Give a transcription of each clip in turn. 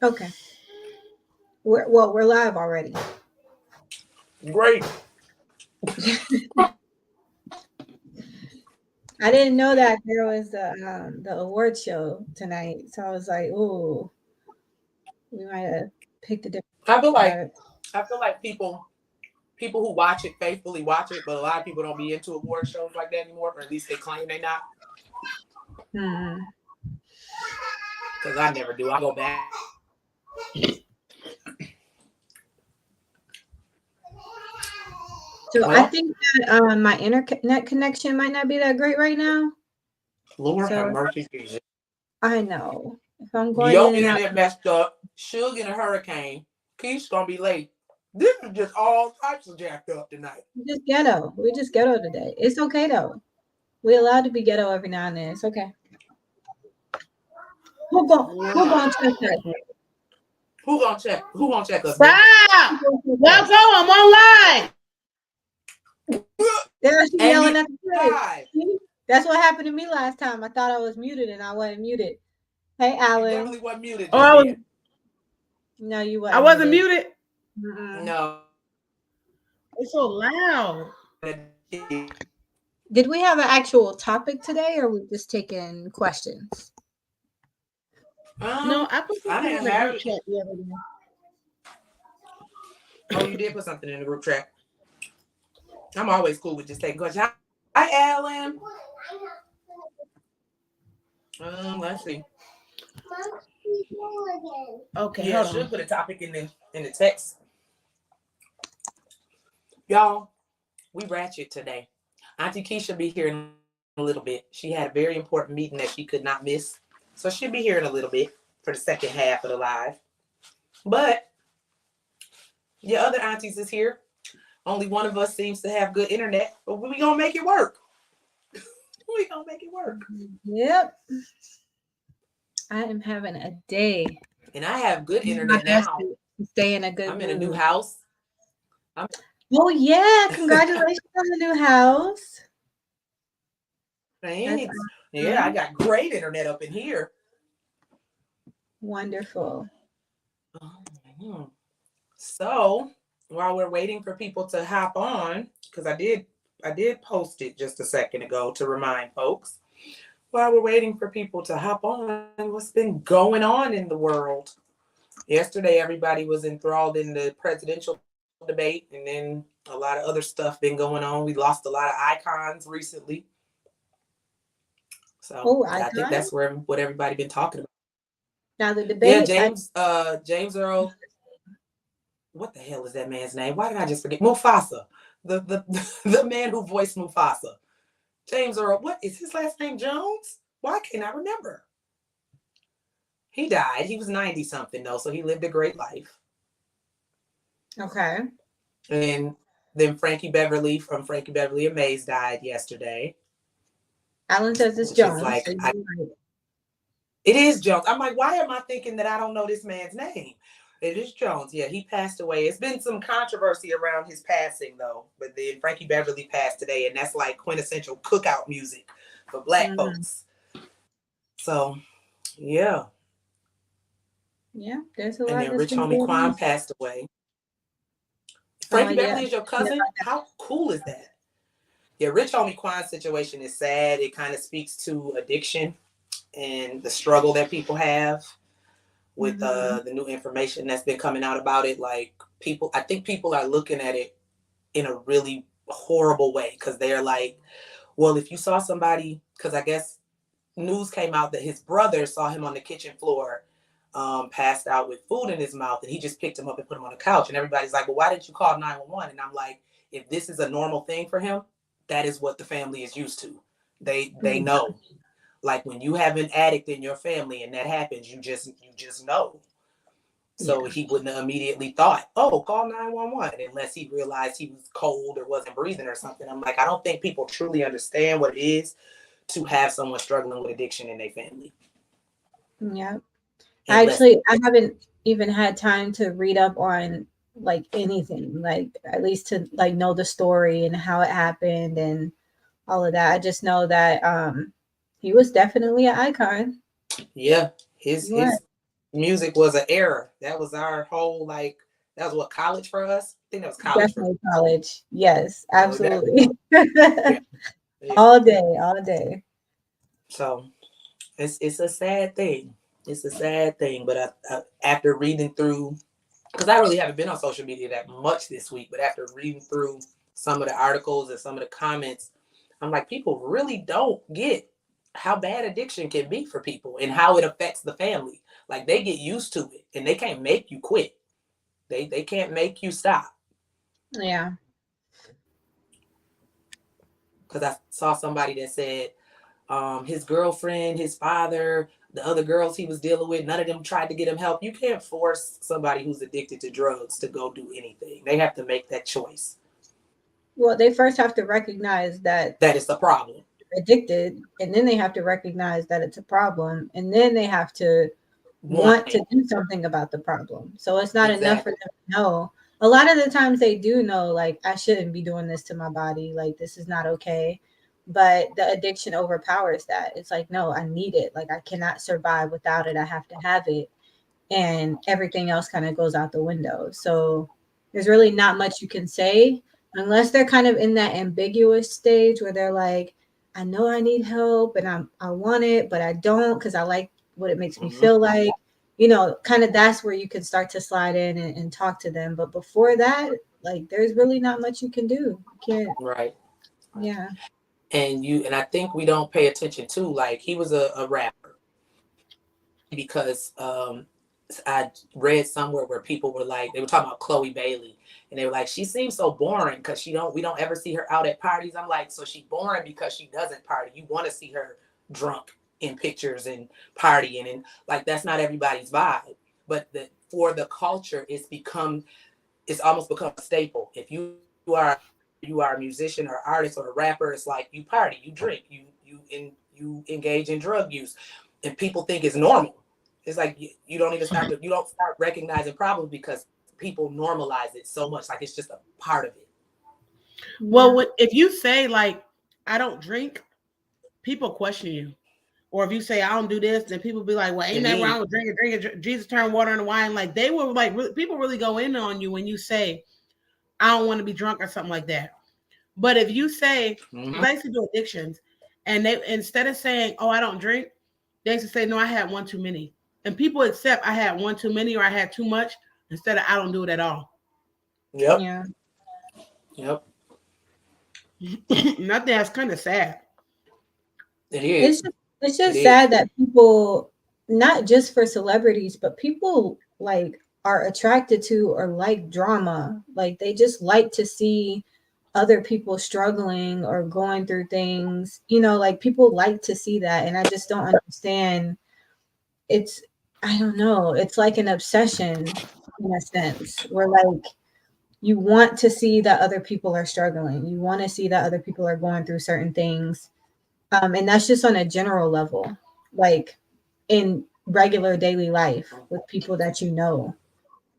Okay. We're live already. Great. I didn't know that there was the award show tonight, so I was like, "Ooh, we might have picked a different." I feel like But I feel like people who watch it faithfully watch it, but a lot of people don't be into award shows like that anymore, or at least they claim they not. hmm. Because I never do. I go back. So I Well, think that my internet connection might not be that great right now. Lord have So mercy, Jesus. I know if I'm going Your in and out, internet messed up. Suge in a hurricane. Keith's gonna be late. This is just all types of jacked up tonight. we just ghetto. We just ghetto today. It's okay though. We allowed to be ghetto every now and then. It's okay. Who gonna check that? Who gonna check? Who gonna check us, man? Stop! Who gonna check Y'all that? go, I'm online. There she And yelling you at the kids. live. See? That's what happened to me last time. I thought I was muted and I wasn't muted. Hey, You Alan. definitely wasn't muted Oh, just then. No, you I wasn't wasn't muted. muted. Mm-mm. No. It's so loud. Did we have an actual topic today, or we just taking questions? No, I put I something in didn't the have group it. chat the other day. Oh, you did put something in the group chat. I'm always cool with just taking questions. Hi, Alan. Let's see. Okay, Yeah, hold should on. put a topic in the text. Y'all, we ratchet today. Auntie Keisha be here in a little bit. She had a very important meeting that she could not miss. So she'll be here in a little bit for the second half of the live. But your other aunties is here. Only one of us seems to have good internet, but we gonna make it work. We gonna make it work. Yep. I am having a day. And I have good Doing my internet best now. to stay in a good I'm in a new mood. house. Oh yeah! Congratulations on the new house. That's Thanks. Yeah, I got great internet up in here. wonderful. So while we're waiting for people to hop on, because I did post it just a second ago to remind folks. While we're waiting for people to hop on, what's been going on in the world? Yesterday, everybody was enthralled in the presidential debate, and then a lot of other stuff been going on. We lost a lot of icons recently. So Oh, I think icon. that's what everybody been talking about. Now the Yeah, debate. James Earl. What the hell is that man's name? Why did I just forget? Mufasa. The the man who voiced Mufasa. James Earl. What is his last name? Jones? Why can't I remember? He died. He was 90 something though, so he lived a great life. Okay. And then Frankie Beverly from Frankie Beverly and Maze died yesterday. Alan says it's Which is Jones. like So right. it is Jones. I'm like, why am I thinking that I don't know this man's name? It is Jones. Yeah, he passed away. It's been some controversy around his passing, though. But then Frankie Beverly passed today, and that's like quintessential cookout music for Black folks. So, yeah. Yeah, there's a And lot then that's Rich been Homie going on. Quan passed away. Oh Frankie yeah. Beverly is your cousin? How cool is that? Yeah, Rich Homie Quan's situation is sad. It kind of speaks to addiction and the struggle that people have with the new information that's been coming out about it. Like I think people are looking at it in a really horrible way because they're like, well, if you saw somebody, because I guess news came out that his brother saw him on the kitchen floor, passed out with food in his mouth, and he just picked him up and put him on the couch. And everybody's like, well, why didn't you call 911? And I'm like, if this is a normal thing for him, that is what the family is used to. They know. Like when you have an addict in your family and that happens, you just know. So he wouldn't have immediately thought, oh, call 911, unless he realized he was cold or wasn't breathing or something. I'm like, I don't think people truly understand what it is to have someone struggling with addiction in their family. Yeah. Unless I haven't even had time to read up on like anything, like at least to like know the story and how it happened and all of that. I just know that he was definitely an icon. yeah, What? music was an era. That was our whole like. That was what college for us. I think that was college for me. Definitely college. Yes, So that, absolutely. yeah, yeah. All day, all day. So it's a sad thing. It's a sad thing. But after reading through, because I really haven't been on social media that much this week, but after reading through some of the articles and some of the comments, I'm like, people really don't get how bad addiction can be for people and how it affects the family. Like they get used to it and they can't make you quit. They can't make you stop. Yeah. Because I saw somebody that said his girlfriend, his father, the other girls he was dealing with, none of them tried to get him help. You can't force somebody who's addicted to drugs to go do anything. They have to make that choice. Well, they first have to recognize that That is the problem. they're addicted, and then they have to recognize that it's a problem, and then they have to want to do something about the problem. So it's not enough for them to know. A lot of the times they do know, like, I shouldn't be doing this to my body. Like, this is not okay. But the addiction overpowers that. It's like, no, I need it. Like, I cannot survive without it. I have to have it. And everything else kind of goes out the window. So there's really not much you can say unless they're kind of in that ambiguous stage where they're like, I know I need help and I want it, but I don't because I like what it makes me feel like. You know, kind of that's where you can start to slide in and talk to them. But before that, like there's really not much you can do. You can't. Right. Yeah. And I think we don't pay attention to, like, he was a rapper because I read somewhere where people were like, they were talking about Chloe Bailey, and they were like, she seems so boring because we don't ever see her out at parties. I'm like, so she's boring because she doesn't party. You want to see her drunk in pictures and partying, and like that's not everybody's vibe. But for the culture, it's almost become a staple. If you are a musician or artist or a rapper, it's like you party, you drink, you engage in drug use, and people think it's normal. It's like you don't even you don't start recognizing problems because people normalize it so much, like it's just a part of it. Well, if you say like I don't drink, people question you. Or if you say I don't do this, then people be like, "Well, ain't nothing wrong with drinking. Jesus turned water into wine." Like they will, like people really go in on you when you say, "I don't want to be drunk" or something like that. But if you say, I used to do addictions, and they instead of saying, "Oh, I don't drink," they used to say, "No, I had one too many," and people accept I had one too many or I had too much instead of I don't do it at all. Yep. Yeah. Yep. And I think that's kind of sad. It is. It's just sad that people, not just for celebrities, but people like are attracted to or like drama. Like they just like to see other people struggling or going through things. You know, like people like to see that, and I just don't understand. It's I don't know. It's like an obsession in a sense. Where like you want to see that other people are struggling. You want to see that other people are going through certain things, and that's just on a general level, like in regular daily life with people that you know.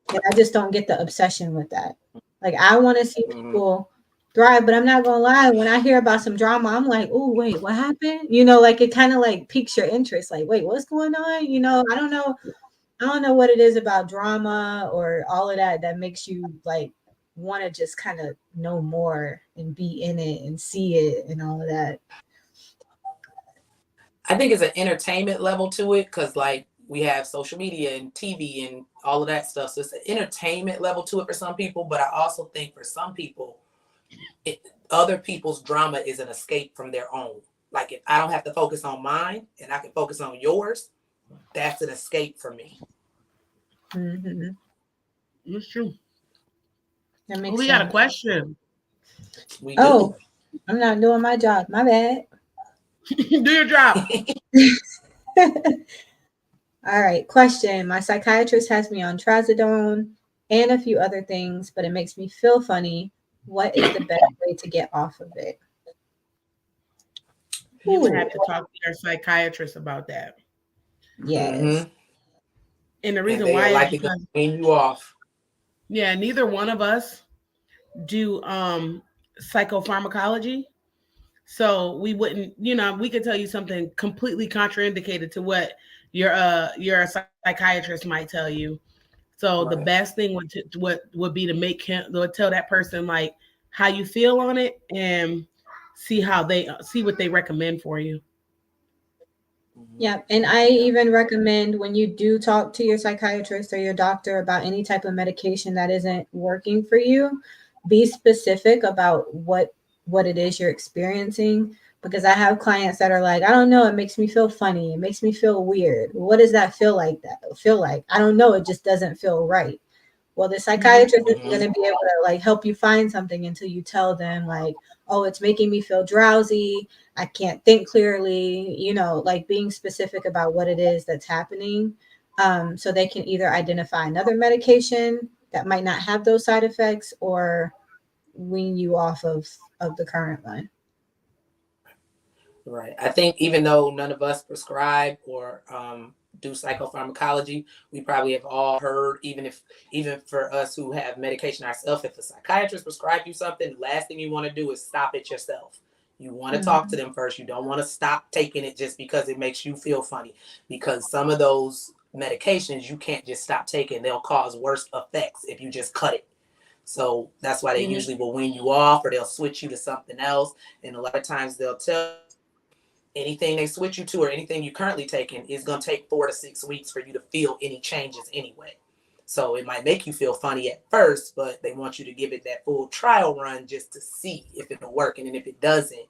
And I just don't get the obsession with that. Like I want to see people thrive, but I'm not gonna lie. When I hear about some drama, I'm like, oh wait, what happened? You know, like it kind of like piques your interest. Like, wait, what's going on? You know, I don't know. I don't know what it is about drama or all of that that makes you like want to just kind of know more and be in it and see it and all of that. I think it's an entertainment level to it because, like, we have social media and TV and all of that stuff. So it's an entertainment level to it for some people. But I also think for some people, other people's drama is an escape from their own. Like, if I don't have to focus on mine and I can focus on yours, that's an escape for me. Mm-hmm. That's true. That makes We sense. got a question. We Oh, do. I'm not doing my job. My bad. Do your job. All right. Question. My psychiatrist has me on trazodone and a few other things, but it makes me feel funny. What is the best way to get off of it? You would have to talk to your psychiatrist about that. Yes. And the And reason they why are is likely to because wean you off. yeah, neither one of us do psychopharmacology. So we wouldn't, we could tell you something completely contraindicated to what your psychiatrist might tell you. So the Right. best thing would be to make him would tell that person like how you feel on it and see what they recommend for you. Yeah, and I even recommend when you do talk to your psychiatrist or your doctor about any type of medication that isn't working for you, be specific about what it is you're experiencing, because I have clients that are like, I don't know, it makes me feel funny, it makes me feel weird. What does that feel like? I don't know, it just doesn't feel right. Well, the psychiatrist isn't going to be able to like help you find something until you tell them like, oh, it's making me feel drowsy, I can't think clearly, like being specific about what it is that's happening. So they can either identify another medication that might not have those side effects or wean you off of the current one. Right. I think even though none of us prescribe or do psychopharmacology, we probably have all heard, even for us who have medication ourselves, if a psychiatrist prescribes you something, the last thing you want to do is stop it yourself. You want to talk to them first. You don't want to stop taking it just because it makes you feel funny, because some of those medications you can't just stop taking. They'll cause worse effects if you just cut it. So that's why they usually will wean you off, or they'll switch you to something else. And a lot of times they'll tell anything they switch you to or anything you're currently taking is going to take 4 to 6 weeks for you to feel any changes anyway. So it might make you feel funny at first, but they want you to give it that full trial run just to see if it'll work. And then if it doesn't,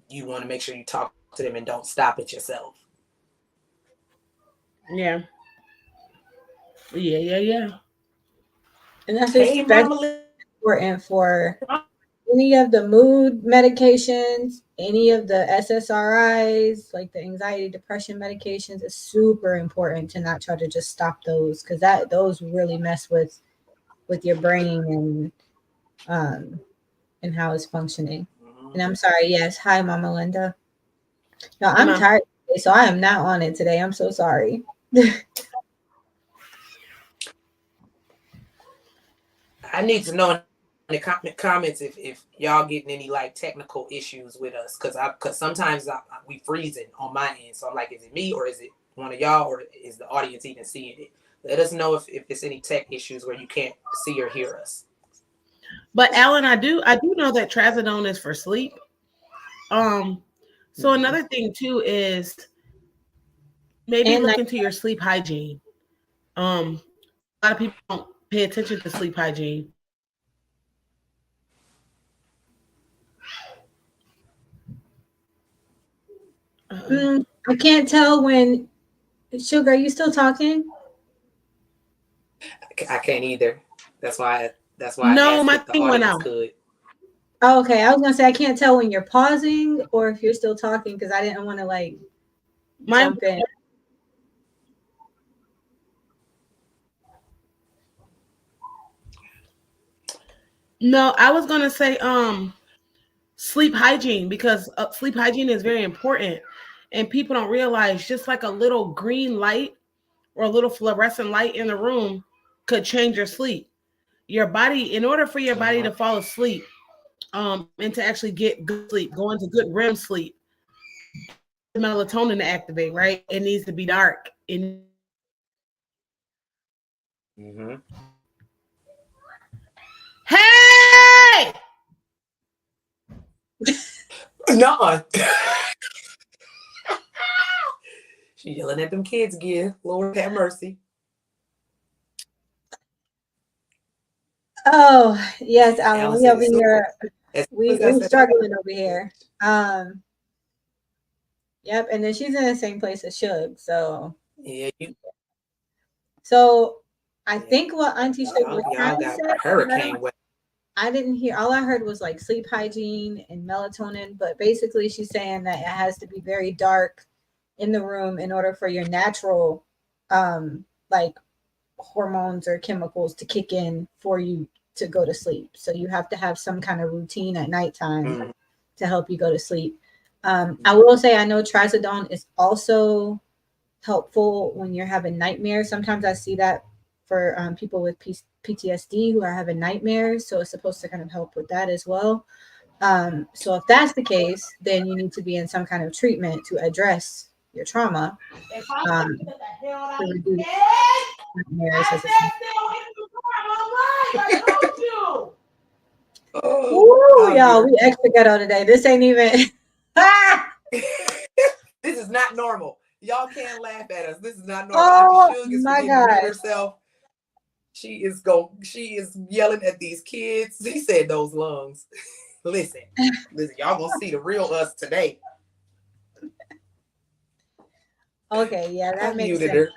you want to make sure you talk to them and don't stop it yourself. Yeah. Yeah. And that's Hey, especially Mama. important for any of the mood medications, any of the SSRIs, like the anxiety, depression medications. It's super important to not try to just stop those, because those really mess with your brain and how it's functioning. And I'm sorry. Yes. Hi, Mama Linda. No, I'm tired today, so I am not on it today. I'm so sorry. I need to know in the comments if y'all getting any like technical issues with us, because sometimes we freezing on my end. So I'm like, is it me or is it one of y'all, or is the audience even seeing it? Let us know if it's any tech issues where you can't see or hear us. But Alan, I do know that trazodone is for sleep. So another thing too is maybe look into your sleep hygiene. A lot of people don't pay attention to sleep hygiene. I can't tell when. Sugar, are you still talking? I can't either. That's why I No, asked my if the thing went audience out. could. Oh, okay, I was gonna say I can't tell when you're pausing or if you're still talking, because I didn't want to like jump in. No, I was gonna say sleep hygiene, because sleep hygiene is very important, and people don't realize just like a little green light or a little fluorescent light in the room could change your sleep. Your body, in order for your body to fall asleep, and to actually get good sleep, go into good REM sleep, melatonin to activate, right? It needs to be dark. Hey! No. She yelling at them kids again. Lord have mercy. Oh yes, Alan. We over here. We struggling over here. Yep, and then she's in the same place as Shug. So yeah. So I think what Auntie Shug was y'all trying to got say. hurricane weather. I didn't hear. All I heard was like sleep hygiene and melatonin. But basically, she's saying that it has to be very dark in the room in order for your natural, like hormones or chemicals to kick in for you to go to sleep. So you have to have some kind of routine at nighttime to help you go to sleep. I will say I know trazodone is also helpful when you're having nightmares. Sometimes I see that for people with PTSD who are having nightmares. So it's supposed to kind of help with that as well. So if that's the case, then you need to be in some kind of treatment to address your trauma. To reduce nightmares as Ooh, y'all, we extra ghetto today. This ain't even. This is not normal. Y'all can't laugh at us. This is not normal. Oh Auntie Suge is my forgetting to mute God. herself. She is yelling at these kids. He said those lungs. Listen, y'all gonna see the real us today. Okay, yeah, that makes sense. Her.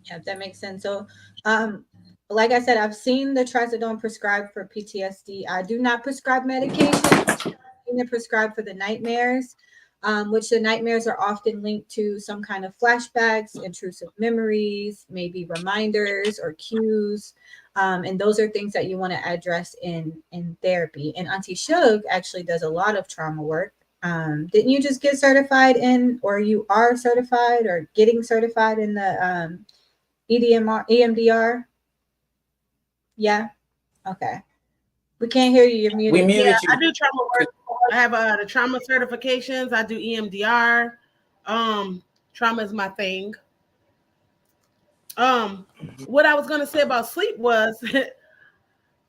Yeah, that makes sense. So, like I said, I've seen the trazodone prescribed for PTSD. I do not prescribe medication. I've seen it prescribed for the nightmares, which the nightmares are often linked to some kind of flashbacks, intrusive memories, maybe reminders or cues. And those are things that you want to address in therapy. And Auntie Suge actually does a lot of trauma work. Didn't you just get certified in, or you are certified or getting certified in the EMDR? Yeah. Okay. We can't hear you. You're muted. We muted you. I do trauma work. I have the trauma certifications. I do EMDR. Trauma is my thing. What I was gonna say about sleep was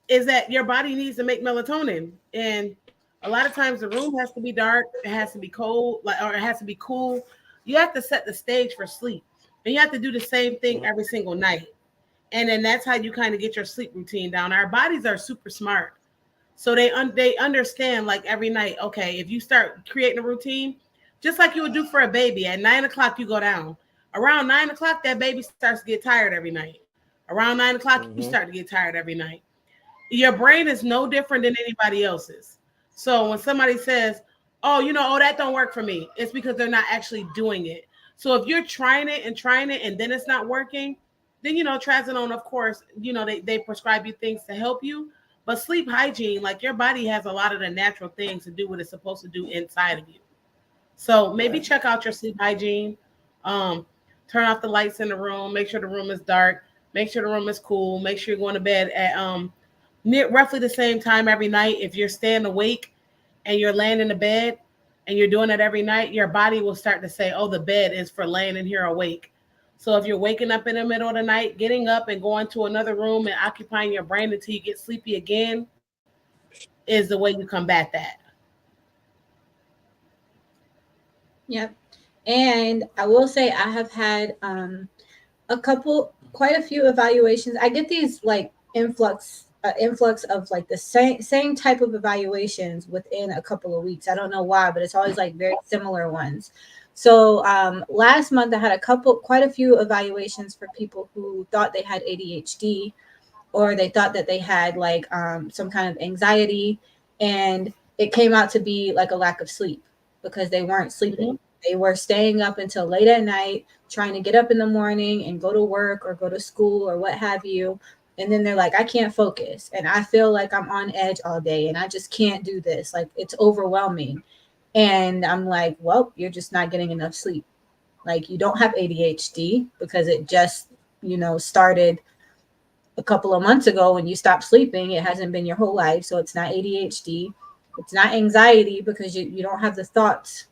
is that your body needs to make melatonin, and a lot of times the room has to be dark, it has to be cold, or it has to be cool. You have to set the stage for sleep, and you have to do the same thing every single night. And then that's how you kind of get your sleep routine down. Our bodies are super smart, so they understand like every night. Okay, if you start creating a routine, just like you would do for a baby, at 9:00 you go down. Around 9:00, that baby starts to get tired every night. Around 9:00, you start to get tired every night. Your brain is no different than anybody else's. So when somebody says, oh, that don't work for me, it's because they're not actually doing it. So if you're trying it and then it's not working, then, trazodone, of course, they prescribe you things to help you. But sleep hygiene, like your body has a lot of the natural things to do what it's supposed to do inside of you. So maybe check out your sleep hygiene. Turn off the lights in the room. Make sure the room is dark. Make sure the room is cool. Make sure you're going to bed at roughly the same time every night. If you're staying awake and you're laying in the bed and you're doing it every night, your body will start to say, oh, the bed is for laying in here awake. So if you're waking up in the middle of the night, getting up and going to another room and occupying your brain until you get sleepy again is the way you combat that. Yep. And I will say I have had quite a few evaluations. I get these like influx of like the same type of evaluations within a couple of weeks. I don't know why, but it's always like very similar ones. So last month I had quite a few evaluations for people who thought they had ADHD, or they thought that they had like some kind of anxiety, and it came out to be like a lack of sleep because they weren't sleeping. They were staying up until late at night, trying to get up in the morning and go to work or go to school or what have you. And then they're like, I can't focus and I feel like I'm on edge all day and I just can't do this. Like, it's overwhelming. And I'm like, well, you're just not getting enough sleep. Like, you don't have ADHD because it just, started a couple of months ago when you stopped sleeping. It hasn't been your whole life. So it's not ADHD. It's not anxiety because you don't have the thoughts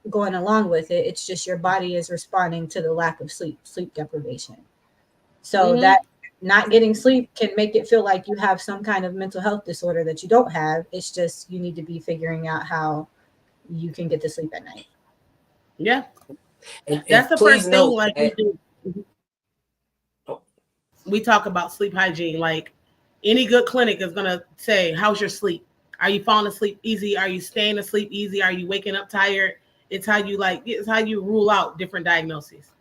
going along with it. It's just your body is responding to the lack of sleep deprivation. So that not getting sleep can make it feel like you have some kind of mental health disorder that you don't have. It's just you need to be figuring out how you can get to sleep at night. Yeah. And that's the first thing like we do. We talk about sleep hygiene. Like any good clinic is going to say, how's your sleep? Are you falling asleep easy? Are you staying asleep easy? Are you waking up tired? It's how you rule out different diagnoses.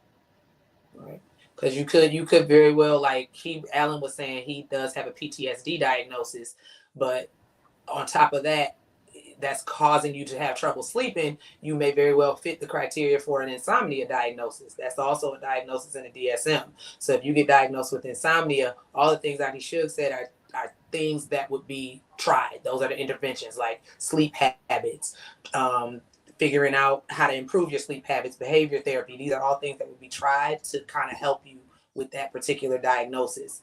Right. Because you could very well, like Alan was saying, he does have a PTSD diagnosis, but on top of that, that's causing you to have trouble sleeping. You may very well fit the criteria for an insomnia diagnosis. That's also a diagnosis in the DSM. So if you get diagnosed with insomnia, all the things Auntie Suge said are things that would be tried. Those are the interventions, like sleep habits, figuring out how to improve your sleep habits, behavior therapy. These are all things that would be tried to kind of help you with that particular diagnosis.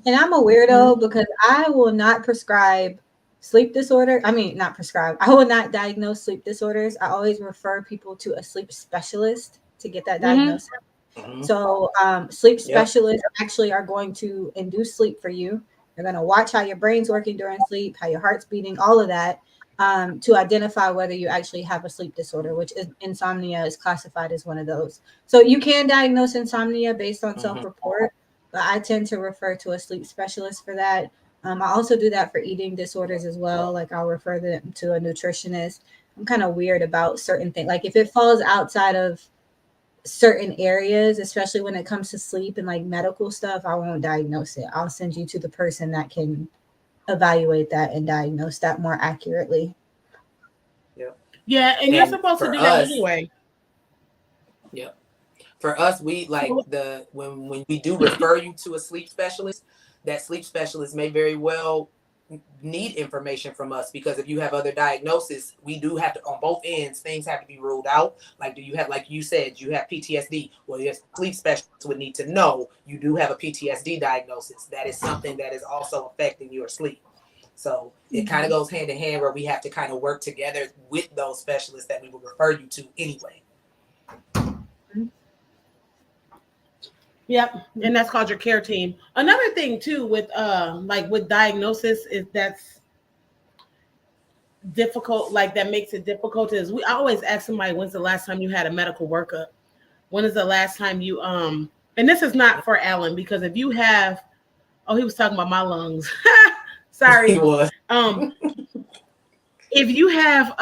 And I'm a weirdo because I will not prescribe sleep disorder, I mean, not prescribe. I will not diagnose sleep disorders. I always refer people to a sleep specialist to get that diagnosis. Mm-hmm. So sleep Yep. specialists actually are going to induce sleep for you. They're going to watch how your brain's working during sleep, how your heart's beating, all of that, to identify whether you actually have a sleep disorder, which is insomnia is classified as one of those. So you can diagnose insomnia based on Mm-hmm. self-report, but I tend to refer to a sleep specialist for that. I also do that for eating disorders as well. Like I'll refer them to a nutritionist. I'm kind of weird about certain things. Like if it falls outside of certain areas, especially when it comes to sleep and like medical stuff, I won't diagnose it. I'll send you to the person that can evaluate that and diagnose that more accurately. Yep. Yeah, and you're And supposed to for do that us, anyway. yep. For us, we like So, when we do refer you to a sleep specialist, that sleep specialist may very well need information from us, because if you have other diagnoses, we do have to, on both ends, things have to be ruled out. Like, do you have, like you said, you have PTSD? Well, your sleep specialist would need to know you do have a PTSD diagnosis. That is something that is also affecting your sleep. So it kind of goes hand in hand, where we have to kind of work together with those specialists that we will refer you to anyway. yep, and that's called your care team. Another thing too with like with diagnosis is that's difficult, like that makes it difficult is I always ask somebody, when's the last time you had a medical workup? When is the last time you and this is not for Alan, because if you have, oh, he was talking about my lungs. He Sorry. was. If you have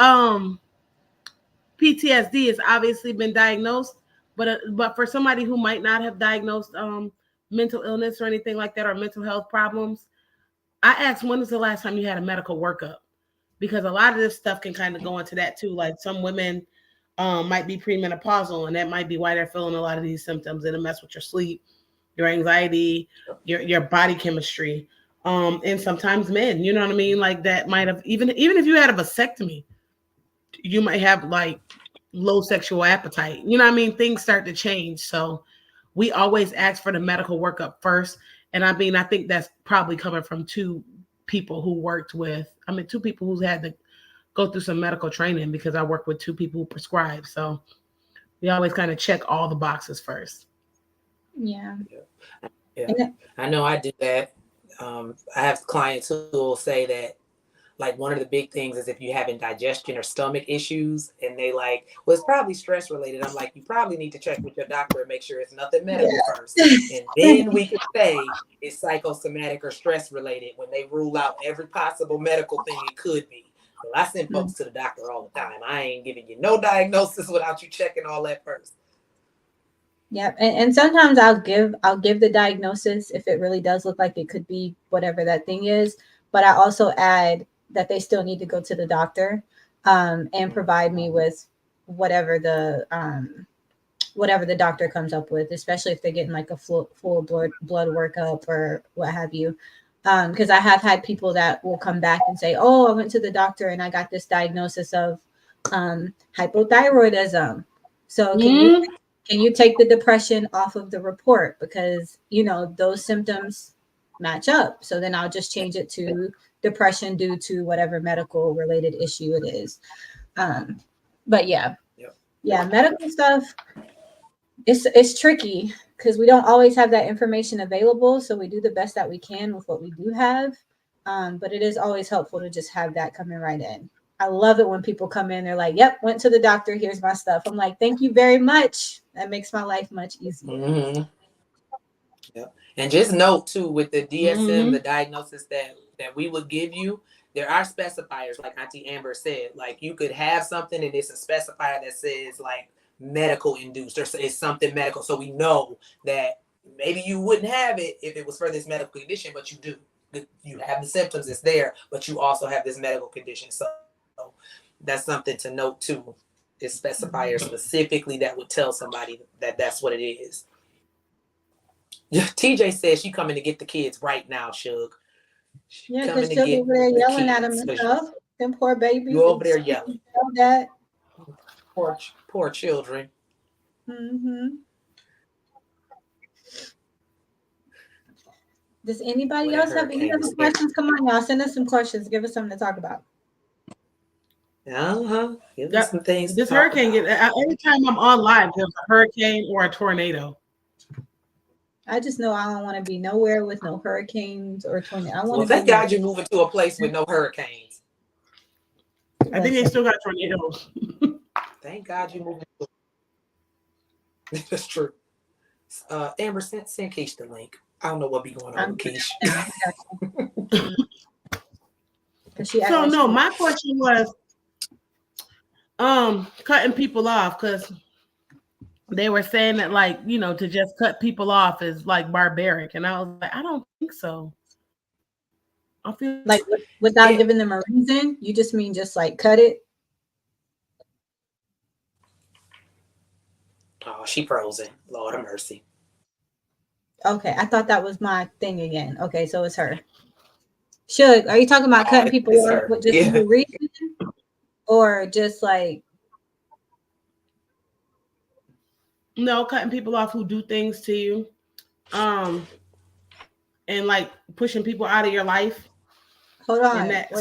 PTSD, it's obviously been diagnosed, but for somebody who might not have diagnosed mental illness or anything like that, or mental health problems, I asked, when was the last time you had a medical workup? Because a lot of this stuff can kind of go into that too. Like some women might be premenopausal, and that might be why they're feeling a lot of these symptoms. It'll mess with your sleep, your anxiety, your body chemistry. And sometimes men, you know what I mean? Like that might have, even if you had a vasectomy, you might have like low sexual appetite. You know what I mean? Things start to change. So we always ask for the medical workup first. And I mean, I think that's probably coming from two people who worked with, two people who's had to go through some medical training, because I work with two people who prescribe. So we always kind of check all the boxes first. Yeah. Yeah. I know I do that. I have clients who will say that, like, one of the big things is if you're having digestion or stomach issues, and they like, well, it's probably stress related. I'm like, you probably need to check with your doctor and make sure it's nothing medical first. And then we can say it's psychosomatic or stress related when they rule out every possible medical thing it could be. Well, I send folks to the doctor all the time. I ain't giving you no diagnosis without you checking all that first. Yep. And sometimes I'll give the diagnosis if it really does look like it could be whatever that thing is. But I also add that they still need to go to the doctor and provide me with whatever the doctor comes up with, especially if they're getting like a full blood workup or what have you. Because I have had people that will come back and say, "Oh, I went to the doctor and I got this diagnosis of hypothyroidism. So can you take the depression off of the report, because those symptoms match up? So then I'll just change it to depression due to whatever medical related issue it is." But yeah, medical stuff, it's tricky because we don't always have that information available. So we do the best that we can with what we do have. But it is always helpful to just have that coming right in. I love it when people come in, they're like, "Yep, went to the doctor, here's my stuff." I'm like, "Thank you very much. That makes my life much easier." Mm-hmm. Yep. And just note too, with the DSM, the diagnosis that we would give you, there are specifiers, like Auntie Amber said. Like, you could have something and it's a specifier that says like medical induced, or it's something medical. So we know that maybe you wouldn't have it if it was for this medical condition, but you do. You have the symptoms, it's there, but you also have this medical condition. So that's something to note too. It's specifiers specifically that would tell somebody that that's what it is. TJ says she coming to get the kids right now, Shug. Yeah, because Chuck over there yelling at him and stuff. Them poor babies. You over there yelling. That. Poor children. Mm-hmm. Does anybody Where that else have any hurricane other was hit. questions? Come on, y'all. Send us some questions. Give us something to talk about. Give us some things to This talk hurricane about. every time I'm on live, there's a hurricane or a tornado. I just know I don't want to be nowhere with no hurricanes or tornadoes. I want Well, to be thank near. God you're moving to a place with no hurricanes. I think they still got tornadoes. Thank God you're moving. That's true. Amber, send Keish the link. I don't know what be going on with Keish. So no, my question was cutting people off, because they were saying that, like, you know, to just cut people off is like barbaric, and I was like, I don't think so. I feel like without giving them a reason. You just mean just like cut it. Oh, she frozen. Lord of mercy. Okay, I thought that was my thing again. Okay, so it's her. Shug, are you talking about cutting people off with just no reason, or just like? No, cutting people off who do things to you, and like pushing people out of your life. Hold on. And that,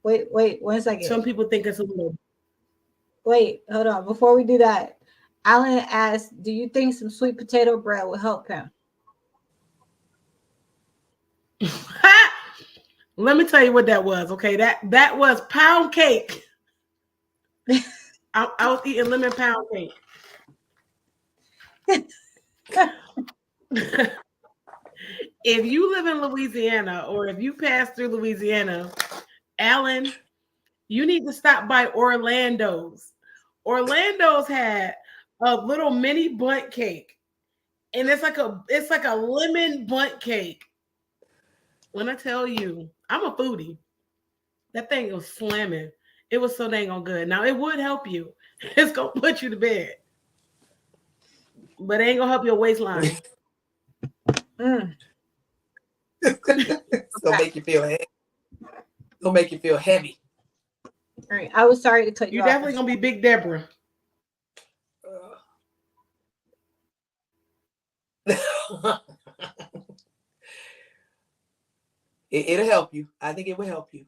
wait 1 second. Some people think it's a little. Wait, hold on. Before we do that, Alan asked, "Do you think some sweet potato bread will help him?" Let me tell you what that was. Okay, that was pound cake. I was eating lemon pound cake. If you live in Louisiana, or if you pass through Louisiana, Alan, you need to stop by Orlando's. Orlando's had a little mini bundt cake, and it's like a lemon bundt cake. When I tell you, I'm a foodie. That thing was slamming. It was so dang on good. Now, it would help you. It's gonna put you to bed, but it ain't gonna help your waistline. It's gonna make you feel heavy. It's gonna make you feel heavy. All right, I was sorry to cut you You're off. definitely gonna be Big Deborah. It'll help you. I think it will help you.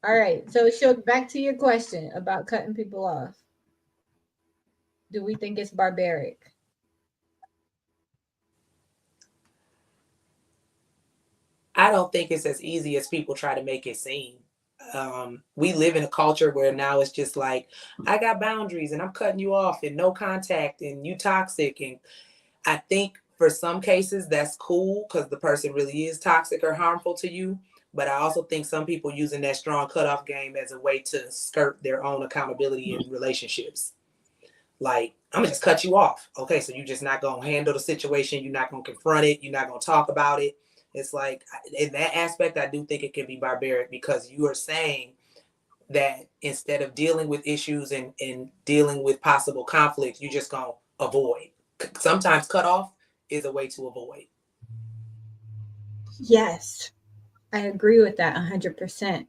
All right, so Shug, back to your question about cutting people off. Do we think it's barbaric? I don't think it's as easy as people try to make it seem. We live in a culture where now it's just like, I got boundaries and I'm cutting you off and no contact and you toxic. And I think for some cases that's cool because the person really is toxic or harmful to you. But I also think some people using that strong cutoff game as a way to skirt their own accountability in relationships. Like, I'm gonna just cut you off. Okay, so you're just not gonna handle the situation. You're not gonna confront it. You're not gonna talk about it. It's like, in that aspect, I do think it can be barbaric because you are saying that instead of dealing with issues and dealing with possible conflicts, you're just gonna avoid. Sometimes cutoff is a way to avoid. Yes, I agree with that 100%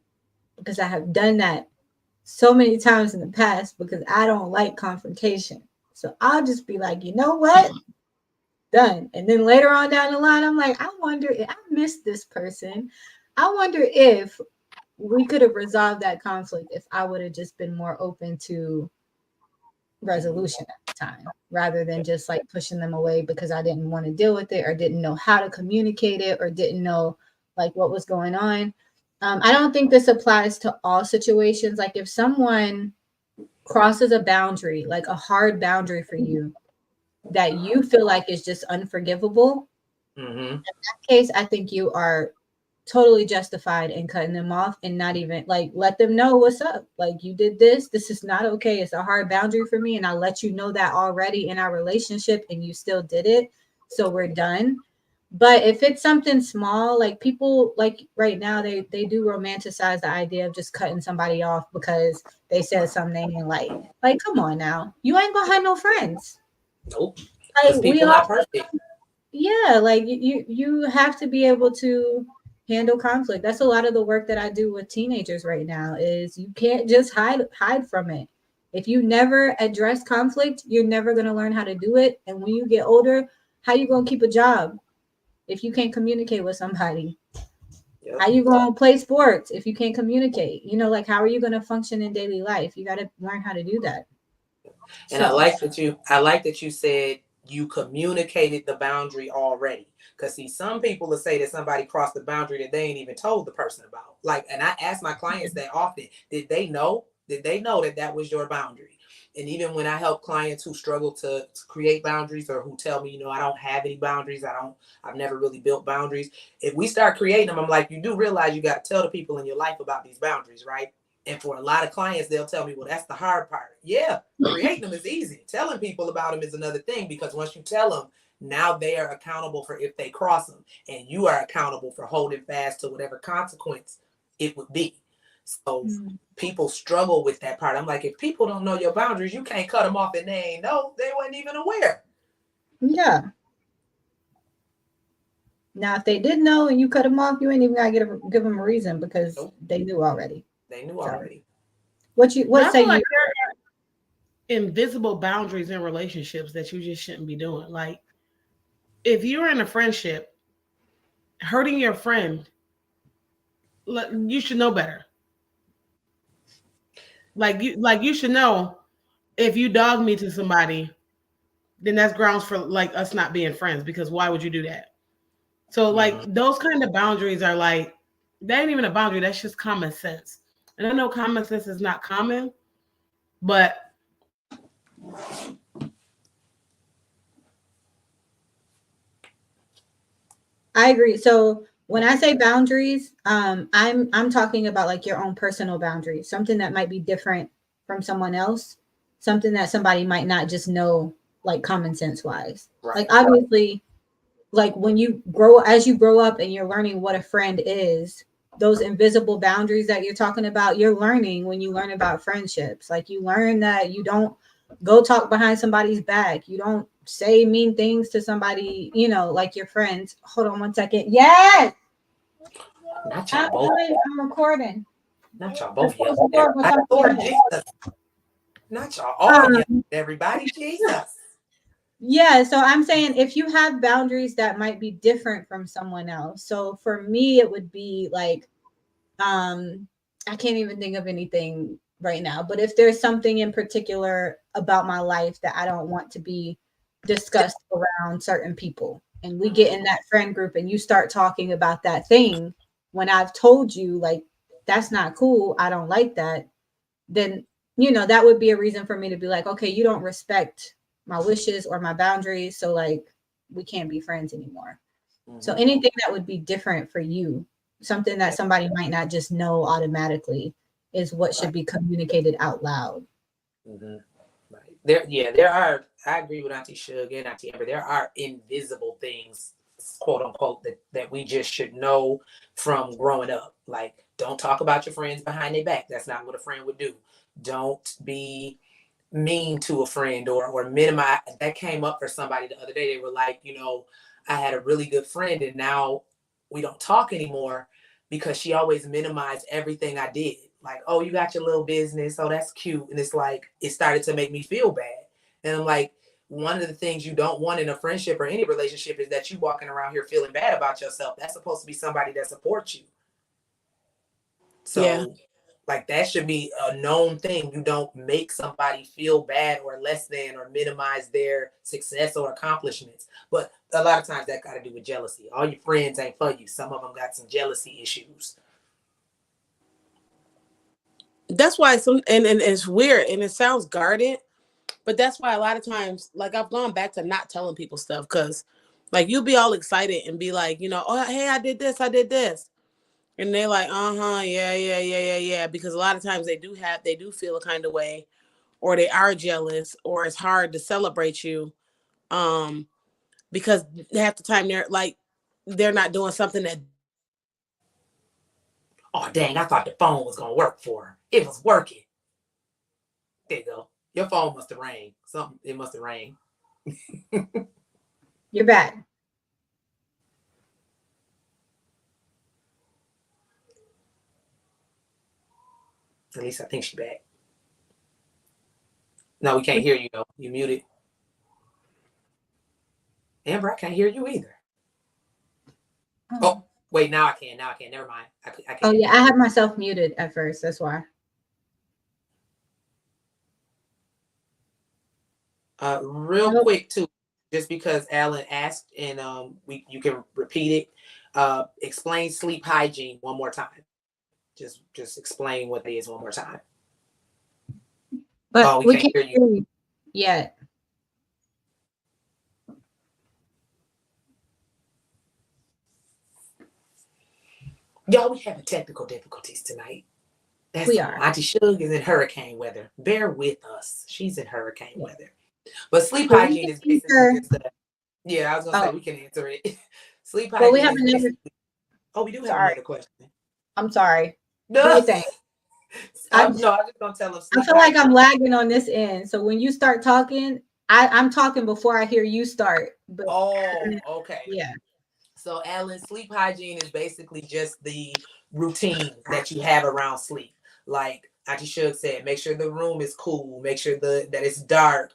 because I have done that so many times in the past because I don't like confrontation. So I'll just be like, you know what? Done. And then later on down the line, I'm like, I wonder if I missed this person. I wonder if we could have resolved that conflict if I would have just been more open to resolution at the time rather than just like pushing them away because I didn't want to deal with it or didn't know how to communicate it or didn't know like what was going on. I don't think this applies to all situations. Like if someone crosses a boundary, like a hard boundary for you that you feel like is just unforgivable, in that case, I think you are totally justified in cutting them off and not even like let them know what's up. Like you did this is not okay. It's a hard boundary for me. And I let you know that already in our relationship and you still did it. So we're done. But if it's something small, like people like right now, they do romanticize the idea of just cutting somebody off because they said something and like come on now, you ain't gonna have no friends. Nope. Like we all, not perfect. Yeah, like you have to be able to handle conflict. That's a lot of the work that I do with teenagers right now is you can't just hide from it. If you never address conflict, you're never going to learn how to do it. And when you get older, How you gonna keep a job if you can't communicate with somebody? Yep. How you gonna play sports if you can't communicate? You know, like how are you gonna function in daily life? You got to learn how to do that. And I like that you said you communicated the boundary already. Because see, some people will say that somebody crossed the boundary that they ain't even told the person about. Like, and I ask my clients that often, did they know? Did they know that that was your boundary? And even when I help clients who struggle to create boundaries or who tell me, I don't have any boundaries, I've never really built boundaries. If we start creating them, I'm like, you do realize you got to tell the people in your life about these boundaries, right? And for a lot of clients, they'll tell me, well, that's the hard part. Yeah, creating them is easy. Telling people about them is another thing, because once you tell them, now they are accountable for if they cross them, and you are accountable for holding fast to whatever consequence it would be. So people struggle with that part. I'm like, if people don't know your boundaries, you can't cut them off and they ain't know. They weren't even aware. Yeah. Now, if they did know and you cut them off, you ain't even gotta give them a reason, because they knew already. They knew already. What say you? Like there are invisible boundaries in relationships that you just shouldn't be doing. Like, if you're in a friendship, hurting your friend, you should know better. Like you should know, if you dog me to somebody, then that's grounds for like us not being friends, because why would you do that? So like those kind of boundaries are like, that ain't even a boundary, that's just common sense. And I know common sense is not common, but I agree. So when I say boundaries, I'm talking about like your own personal boundaries, something that might be different from someone else, something that somebody might not just know, like common sense wise. Right. Like obviously, like when as you grow up and you're learning what a friend is, those invisible boundaries that you're talking about, you're learning when you learn about friendships. Like you learn that you don't go talk behind somebody's back. You don't say mean things to somebody, like your friends. Hold on one second. Yes. Not y'all both. I'm recording. Not y'all both. Lord Jesus. Not y'all all everybody. Jesus. Yeah, so I'm saying if you have boundaries that might be different from someone else. So for me, it would be like, I can't even think of anything right now, but if there's something in particular about my life that I don't want to be discussed around certain people, and we get in that friend group and you start talking about that thing when I've told you, like, that's not cool, I don't like that, then, that would be a reason for me to be like, okay, you don't respect my wishes or my boundaries. So like, we can't be friends anymore. So anything that would be different for you, something that somebody might not just know automatically, is what should be communicated out loud. Right. There are, I agree with Auntie Shug and Auntie Amber, there are invisible things, quote unquote, that we just should know from growing up. Like, don't talk about your friends behind their back. That's not what a friend would do. Don't be mean to a friend or minimize. That came up for somebody the other day. They were like, I had a really good friend and now we don't talk anymore because she always minimized everything I did. Like, oh, you got your little business. Oh, that's cute. And it's like, it started to make me feel bad. And I'm like, one of the things you don't want in a friendship or any relationship is that you walking around here feeling bad about yourself. That's supposed to be somebody that supports you. So like, that should be a known thing. You don't make somebody feel bad or less than or minimize their success or accomplishments. But a lot of times that got to do with jealousy. All your friends ain't for you. Some of them got some jealousy issues. That's why and it's weird and it sounds guarded, but that's why a lot of times, like, I've gone back to not telling people stuff, because like you'll be all excited and be like, oh, hey, I did this. And they're like, yeah. Because a lot of times they do feel a kind of way, or they are jealous, or it's hard to celebrate you. Because half the time they're not doing something that. Oh, dang, I thought the phone was going to work for her. It was working. There you go. Your phone must have rang. It must have rang. You're back. At least I think she's back. No, we can't hear you though. You muted. Amber, I can't hear you either. Oh. Oh, wait, now I can. Now I can. Never mind. I Oh can't. yeah, I had myself muted at first. That's why. Real Nope. quick too, just because Alan asked, and you can repeat it. Explain sleep hygiene one more time. Just explain what it is one more time. But Oh, we we can't can't hear you. hear you yet. Y'all, we having technical difficulties tonight. That's We all. are. Auntie Shug is in hurricane weather. Bear with us. She's in hurricane Yeah. weather. But sleep But we hygiene can is basically answer. just that. Yeah, I was gonna say Oh, we can answer it. Sleep well, we hygiene have is another. basically. Oh, we do have Sorry, another question. I'm sorry. Do No, your thing. I I'm just gonna tell them I sleep feel like I'm hygiene. lagging on this end. So when you start talking, I'm talking before I hear you start. But Oh, okay. yeah. So, Alan, sleep hygiene is basically just the routine that you have around sleep. Like Auntie Shug said, make sure the room is cool, make sure that it's dark.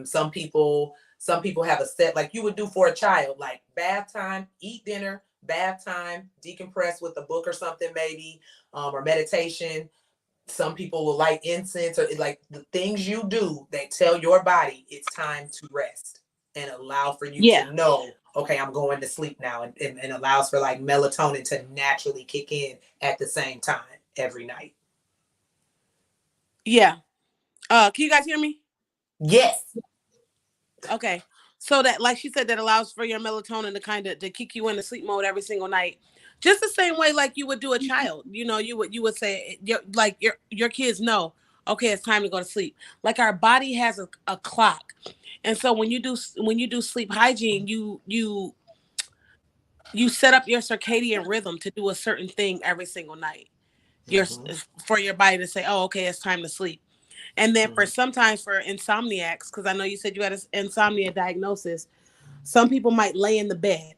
Some people have a set like you would do for a child, like bath time, eat dinner, bath time, decompress with a book or something maybe, or meditation. Some people will light incense or like the things you do that tell your body it's time to rest and allow for you Yeah. to know, okay, I'm going to sleep now, and allows for like melatonin to naturally kick in at the same time every night. Yeah. Can you guys hear me? Yes. Okay. So that, like she said, that allows for your melatonin to kind of to kick you into sleep mode every single night. Just the same way like you would do a child. You would say your kids know, okay, it's time to go to sleep. Like our body has a clock. And so when you do sleep hygiene, you set up your circadian rhythm to do a certain thing every single night. Your Mm-hmm. For your body to say, oh, okay, it's time to sleep. And then Mm-hmm. sometimes for insomniacs, because I know you said you had an insomnia diagnosis, some people might lay in the bed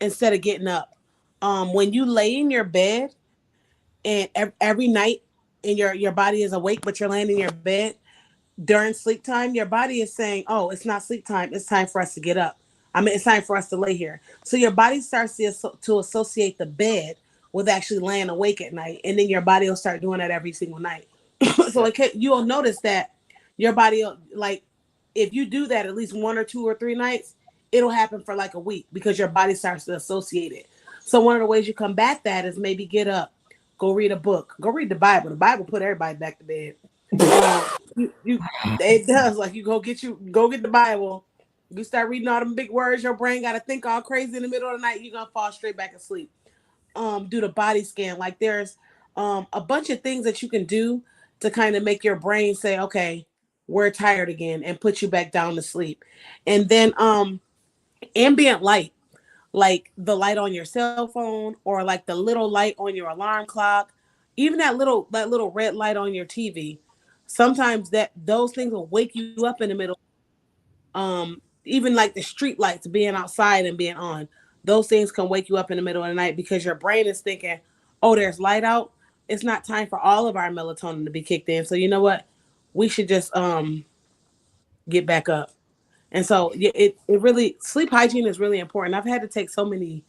instead of getting up. When you lay in your bed and every night and your body is awake, but you're laying in your bed during sleep time, your body is saying, oh, it's not sleep time. It's time for us to get up. I mean, it's time for us to lay here. So your body starts to associate the bed with actually laying awake at night. And then your body will start doing that every single night. So Yep. you'll notice that your body, like, if you do that at least 1 or 2 or 3 nights, it'll happen for like a week because your body starts to associate it. So one of the ways you combat that is maybe get up, go read a book, go read the Bible. The Bible put everybody back to bed. You it does. Like, you go get the Bible, you start reading all them big words, your brain got to think all crazy in the middle of the night, you're gonna fall straight back asleep. Do the body scan. Like, there's a bunch of things that you can do to kind of make your brain say, okay, we're tired again, and put you back down to sleep. And then ambient light, like the light on your cell phone, or like the little light on your alarm clock, even that little red light on your TV. Sometimes those things will wake you up in the middle. Even like the street lights being outside and being on, those things can wake you up in the middle of the night because your brain is thinking, oh, there's light out. It's not time for all of our melatonin to be kicked in. So you know what? We should just get back up. And so yeah, it really, sleep hygiene is really important. I've had to take so many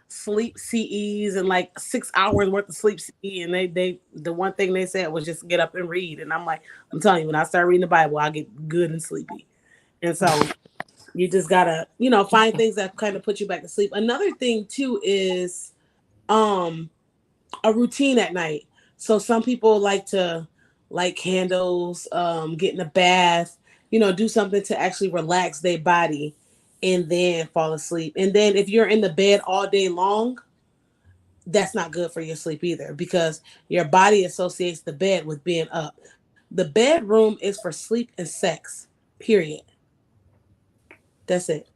sleep CEs and like 6 hours worth of sleep CE, and they the one thing they said was just get up and read. And I'm like, I'm telling you, when I start reading the Bible, I get good and sleepy. And so you just gotta, find things that kind of put you back to sleep. Another thing too is um a routine at night. So some people like to light candles, get in a bath, do something to actually relax their body and then fall asleep. And then if you're in the bed all day long, that's not good for your sleep either because your body associates the bed with being up. The bedroom is for sleep and sex, period. That's it.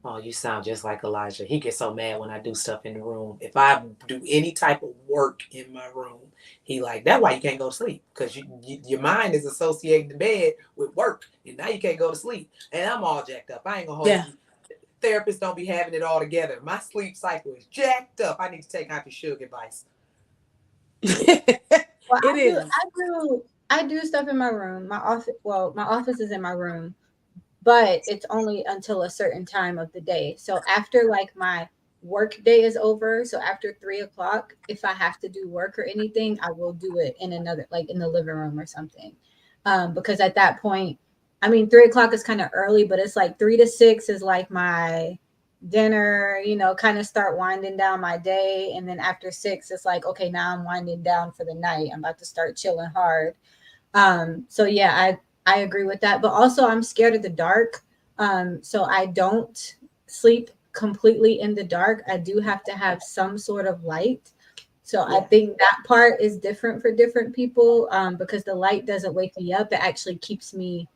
Oh, you sound just like Elijah. He gets so mad when I do stuff in the room. If I do any type of work in my room, he like, that's why you can't go to sleep. Because your mind is associating the bed with work. And now you can't go to sleep. And I'm all jacked up. I ain't going to hold Yeah. you. Therapists don't be having it all together. My sleep cycle is jacked up. I need to take Auntie Sugar advice. Well, It is. I do stuff in my room. My office is in my room. but it's only until a certain time of the day. So after like my work day is over, so after 3 o'clock, if I have to do work or anything, I will do it in another, like in the living room or something. Because at that point, I mean, 3 o'clock is kind of early, but it's like 3 to 6 is like my dinner, kind of start winding down my day. And then after 6, it's like, okay, now I'm winding down for the night. I'm about to start chilling hard. So yeah, I agree with that. But also I'm scared of the dark. So I don't sleep completely in the dark. I do have to have some sort of light. So I think that part is different for different people, because the light doesn't wake me up. It actually keeps me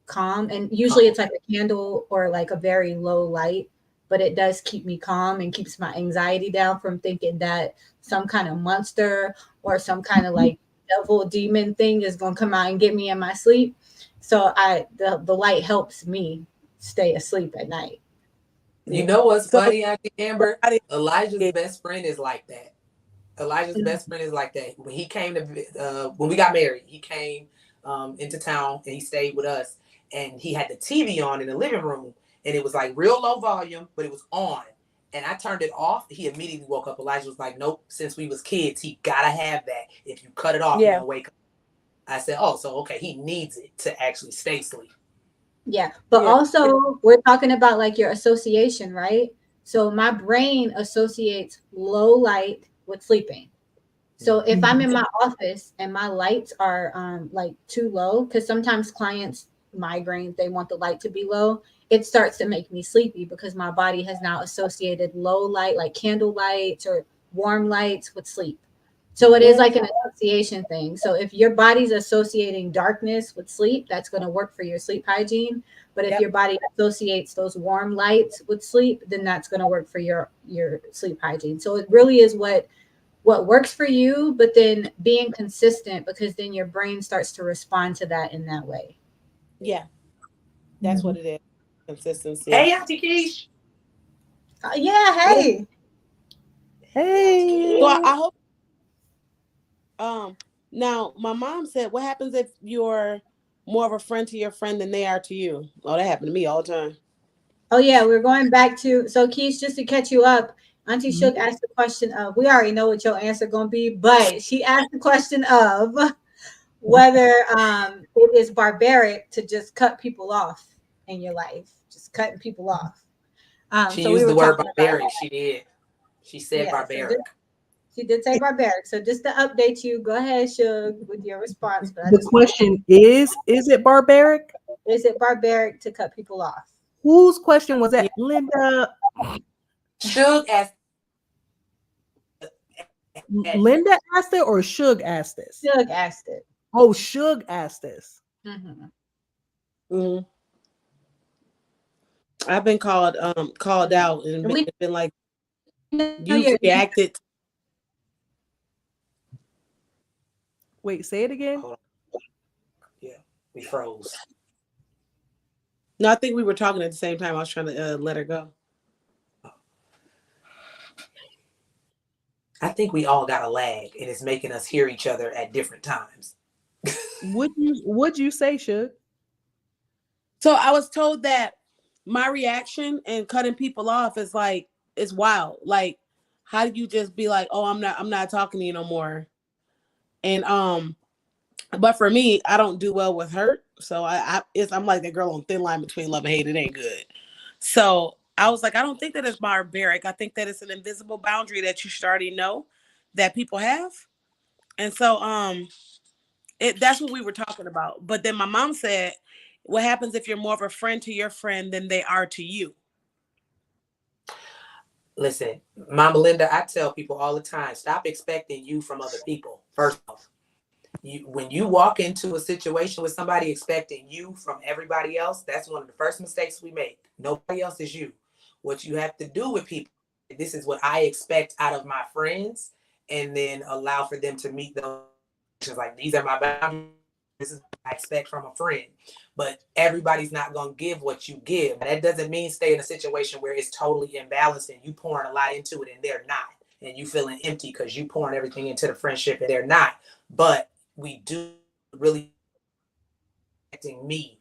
calm. And usually it's like a candle or like a very low light, but it does keep me calm and keeps my anxiety down from thinking that some kind of monster or some kind of like devil demon thing is going to come out and get me in my sleep. So the light helps me stay asleep at night. You know what's So funny, Auntie Amber? I didn't Elijah's get best friend is like that. Elijah's best friend is like that. When he came to, when we got married, he came into town and he stayed with us. And he had the TV on in the living room, and it was like real low volume, but it was on. And I turned it off. He immediately woke up. Elijah was like, "Nope. Since we was kids, he gotta have that. If you cut it off, he yeah. gonna wake up." I said, "Oh, so okay, he needs it to actually stay asleep." Yeah. But Yeah. also, we're talking about like your association, right? So my brain associates low light with sleeping. So if I'm in my office and my lights are like too low, because sometimes clients migraines, they want the light to be low, it starts to make me sleepy because my body has now associated low light, like candle lights or warm lights, with sleep. So it is like an association thing. So if your body's associating darkness with sleep, that's going to work for your sleep hygiene. But if your body associates those warm lights with sleep, then that's going to work for your sleep hygiene. So it really is what works for you, but then being consistent, because then your brain starts to respond to that in that way. Yeah. That's what it is. Consistency. Hey, Auntie Keish. Yeah, hey. Hey. So I hope now my mom said, what happens if you're more of a friend to your friend than they are to you? Oh, that happened to me all the time. Oh yeah, we're going back to, so Keith, just to catch you up, Auntie Shook asked the question of, we already know what your answer gonna be, but she asked the question of whether it is barbaric to just cut people off in your life, just cutting people off. She So we used were the word talking about barbaric. that. She did. She said Yeah, so barbaric. she did say barbaric. So just to update you, go ahead, Shug, with your response. But I The just want to, question is it barbaric? is it barbaric to cut people off? Whose question was Yeah. that? Linda. Shug asked. Linda asked it or Suge asked this? Shug asked it. Oh, Suge asked this. Mm-hmm. Mm-hmm. I've been called out and We been like, know you've you're, reacted. Wait, say it again. Hold on. Yeah, we froze. No, I think we were talking at the same time. I was trying to let her go. I think we all got a lag, and it's making us hear each other at different times. Would you say Suge? So I was told that my reaction and cutting people off is like, it's wild. Like, how do you just be like, oh, I'm not talking to you no more? And but for me, I don't do well with hurt. So I'm like that girl on thin line between love and hate. It ain't good. So I was like, I don't think that it's barbaric. I think that it's an invisible boundary that you should already know that people have. And so that's what we were talking about. But then my mom said, what happens if you're more of a friend to your friend than they are to you? Listen, Mama Linda, I tell people all the time, stop expecting you from other people. First off, when you walk into a situation with somebody expecting you from everybody else, that's one of the first mistakes we make. Nobody else is you. What you have to do with people, this is what I expect out of my friends, and then allow for them to meet those. Like, these are my boundaries. This is what I expect from a friend. But everybody's not going to give what you give. That doesn't mean stay in a situation where it's totally imbalanced and you pouring a lot into it and they're not. And you feeling empty because you pouring everything into the friendship and they're not. But we do really expecting me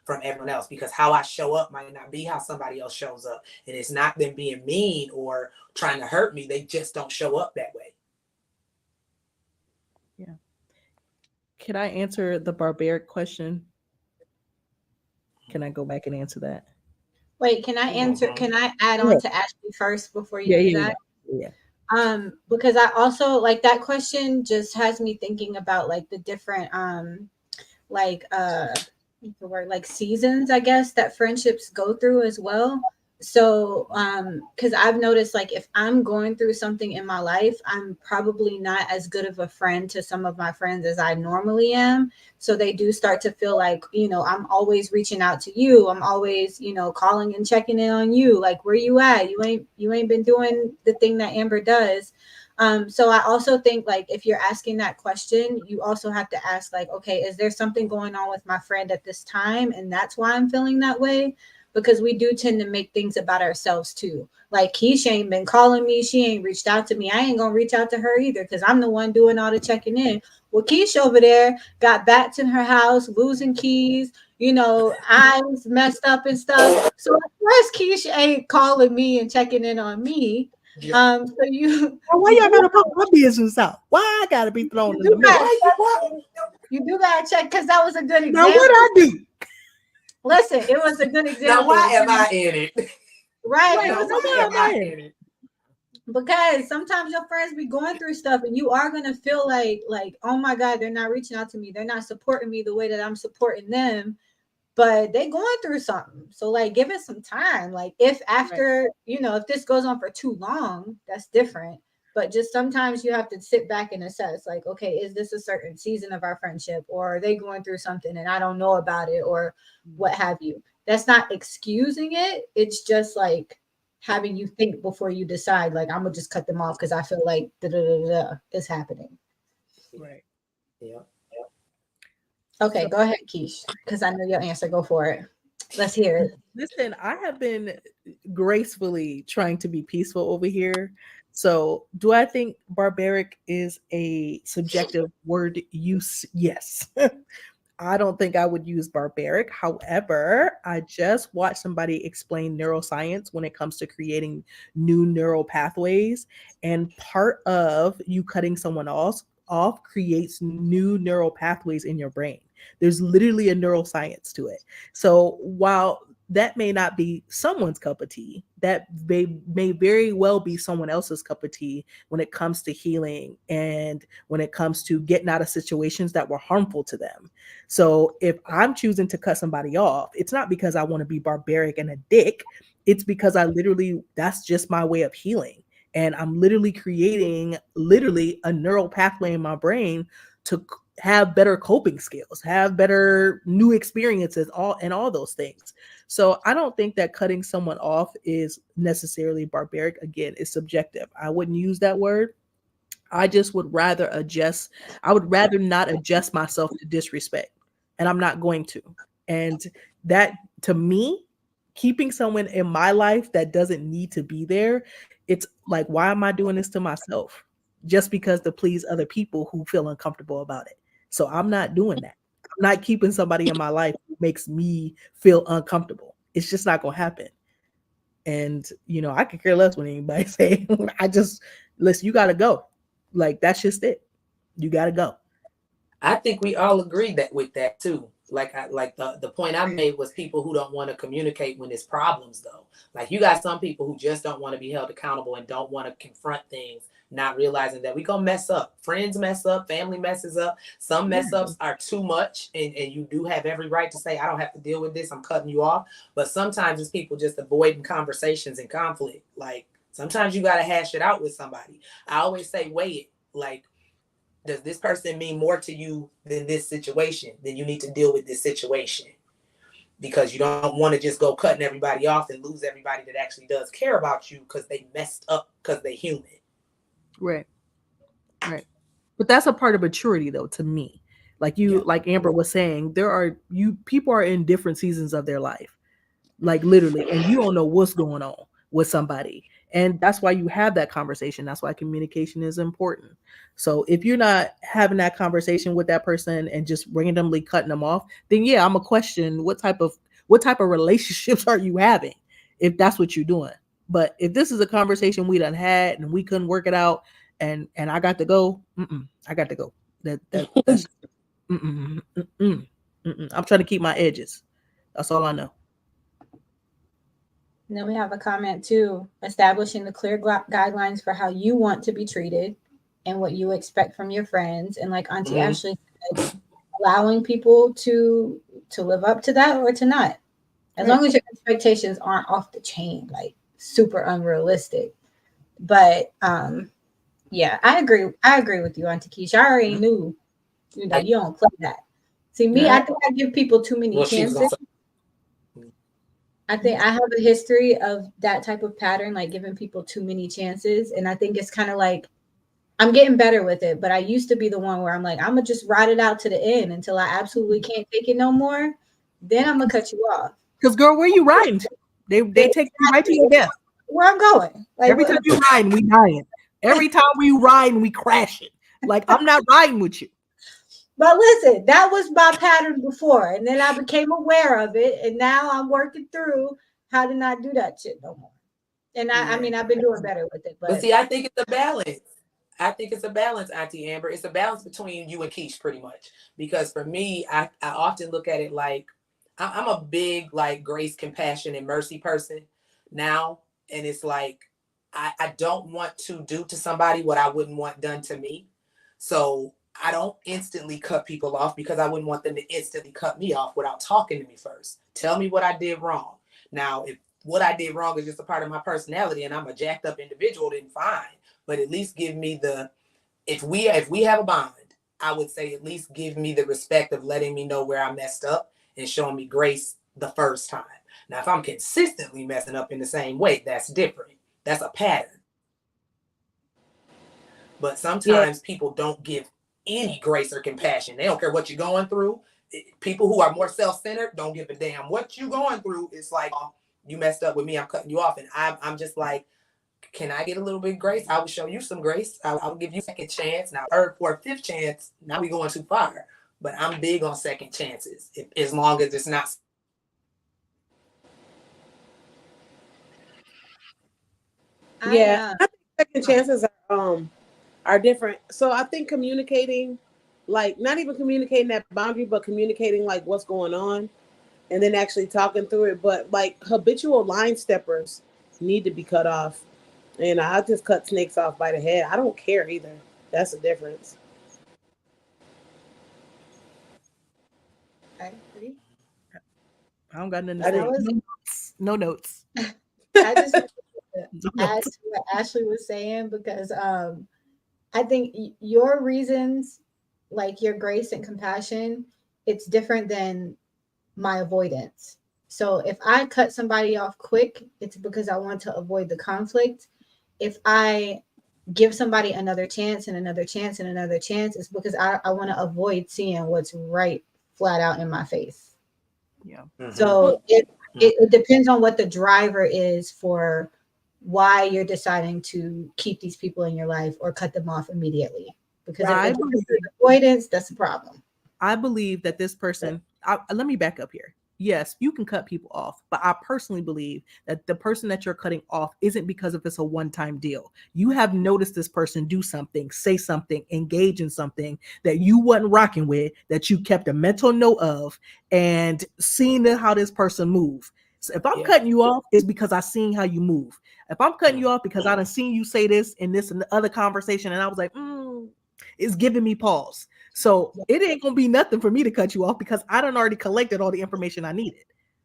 from everyone else, because how I show up might not be how somebody else shows up. And it's not them being mean or trying to hurt me. They just don't show up that way. Yeah. Can I answer the barbaric question? Can I go back and answer that? Wait, can I answer? Can I add Yeah. on to Ashley first before you do that? Yeah. Because I also like that question just has me thinking about like the different like what's the word, like seasons, I guess, that friendships go through as well. So because I've noticed like if I'm going through something in my life, I'm probably not as good of a friend to some of my friends as I normally am. So they do start to feel like, you know, I'm always reaching out to you. I'm always, you know, calling and checking in on you. Like, where you at? You ain't been doing the thing that Amber does. So I also think like if you're asking that question, you also have to ask like, okay, is there something going on with my friend at this time? And that's why I'm feeling that way. Because we do tend to make things about ourselves too. Like Keisha ain't been calling me. She ain't reached out to me. I ain't gonna reach out to her either because I'm the one doing all the checking in. Well, Keisha over there got bats in her house, losing keys, you know, eyes messed up and stuff. So of course Keisha ain't calling me and checking in on me. Yeah. So you Why y'all gotta put my business out? Why I gotta be thrown in the middle? you do gotta check because that was a good Now example. what I do? Listen, it was a good example. Now, why am I in it? Right. Now, why am I in it? Because sometimes your friends be going through stuff and you are going to feel like, oh my God, they're not reaching out to me. They're not supporting me the way that I'm supporting them, but they going through something. So like, give it some time. Like if after, you know, if this goes on for too long, that's different. But just sometimes you have to sit back and assess like, okay, is this a certain season of our friendship, or are they going through something and I don't know about it, or what have you? That's not excusing it. It's just like having you think before you decide, like, I'm gonna just cut them off because I feel like is happening. Right. Yeah. Okay, go ahead, Keish, because I know your answer. Go for it. Let's hear it. Listen, I have been gracefully trying to be peaceful over here. So, do I think barbaric is a subjective word use? Yes. I don't think I would use barbaric. However, I just watched somebody explain neuroscience when it comes to creating new neural pathways. And part of you cutting someone off creates new neural pathways in your brain. There's literally a neuroscience to it. So while that may not be someone's cup of tea, that may very well be someone else's cup of tea when it comes to healing and when it comes to getting out of situations that were harmful to them. So if I'm choosing to cut somebody off, it's not because I want to be barbaric and a dick. It's because that's just my way of healing. And I'm literally creating a neural pathway in my brain to have better coping skills, have better new experiences, all those things. So I don't think that cutting someone off is necessarily barbaric. Again, it's subjective. I wouldn't use that word. I just would rather not adjust myself to disrespect. And I'm not going to. And that, to me, keeping someone in my life that doesn't need to be there, it's like, why am I doing this to myself? Just because to please other people who feel uncomfortable about it. So I'm not doing that. I'm not keeping somebody in my life who makes me feel uncomfortable. It's just not going to happen. And, you know, I could care less when anybody say, listen, you got to go. Like, that's just it. You got to go. I think we all agree with that too. Like the point I made was people who don't want to communicate when there's problems though. Like you got some people who just don't want to be held accountable and don't want to confront things, not realizing that we gonna mess up. Friends mess up, family messes up. Some mess ups are too much and you do have every right to say, I don't have to deal with this, I'm cutting you off. But sometimes it's people just avoiding conversations and conflict. Like sometimes you gotta hash it out with somebody. I always say, weigh it. Like, does this person mean more to you than this situation? Then you need to deal with this situation, because you don't want to just go cutting everybody off and lose everybody that actually does care about you because they messed up because they human. Right. But that's a part of maturity though, to me. Like like Amber was saying, people are in different seasons of their life, like literally, and you don't know what's going on with somebody. And that's why you have that conversation. That's why communication is important. So if you're not having that conversation with that person and just randomly cutting them off, then yeah, I'm a question what type of relationships are you having if that's what you're doing. But if this is a conversation we done had and we couldn't work it out, and I got to go, I got to go. That's mm-mm, mm-mm, mm-mm. I'm trying to keep my edges. That's all I know. And then we have a comment too, establishing the clear guidelines for how you want to be treated and what you expect from your friends. And like Auntie Ashley said, allowing people to live up to that or to not. As long as your expectations aren't off the chain, like super unrealistic. But yeah, I agree with you, Auntie Keisha. I already knew, you don't play that. See, me, I think I give people too many chances. I think I have a history of that type of pattern, like giving people too many chances. And I think it's kind of like I'm getting better with it. But I used to be the one where I'm like, I'm gonna just ride it out to the end until I absolutely can't take it no more. Then I'm gonna cut you off. Because girl, where you riding to? They take you right to your death. Where I'm going. Like every time you ride, we dying. Every time we ride, we crashing. Like I'm not riding with you. But listen, that was my pattern before, and then I became aware of it, and now I'm working through how to not do that shit no more. And I mean, I've been doing better with it. But see, I think it's a balance. I think it's a balance, Auntie Amber. It's a balance between you and Keish, pretty much. Because for me, I often look at it like I'm a big like grace, compassion, and mercy person now, and it's like I don't want to do to somebody what I wouldn't want done to me. So I don't instantly cut people off because I wouldn't want them to instantly cut me off without talking to me first. Tell me what I did wrong. Now, if what I did wrong is just a part of my personality and I'm a jacked up individual, then fine. But at least give me if we have a bond, I would say at least give me the respect of letting me know where I messed up and showing me grace the first time. Now, if I'm consistently messing up in the same way, that's different. That's a pattern. But sometimes people don't give any grace or compassion. They don't care what you're going through. People who are more self-centered don't give a damn what you're going through. It's like, oh, you messed up with me, I'm cutting you off. And I'm just like, can I get a little bit of grace? I will show you some grace. I'll give you a second chance. Now, third, fourth, fifth chance, now we're going too far. But I'm big on second chances, as long as it's not. Yeah, I think second chances are different. So I think communicating, like not even communicating that boundary, but communicating like what's going on and then actually talking through it. But like habitual line steppers need to be cut off. And I just cut snakes off by the head. I don't care either. That's the difference. I agree. I don't got nothing to say. No notes. I just add to what Ashley was saying because I think your reasons, like your grace and compassion, it's different than my avoidance. So if I cut somebody off quick, it's because I want to avoid the conflict. If I give somebody another chance and another chance and another chance, it's because I want to avoid seeing what's right flat out in my face. Yeah. So it depends on what the driver is for why you're deciding to keep these people in your life or cut them off immediately. Because if it's avoidance, that's a problem. I believe that this person, let me back up here. Yes, you can cut people off, but I personally believe that the person that you're cutting off isn't because if it's a one-time deal. You have noticed this person do something, say something, engage in something that you wasn't rocking with, that you kept a mental note of, and seeing how this person move. So if I'm cutting you off, it's because I seen how you move. If I'm cutting you off because I done seen you say this and this and the other conversation, and I was like, it's giving me pause. So it ain't gonna be nothing for me to cut you off because I done already collected all the information I needed.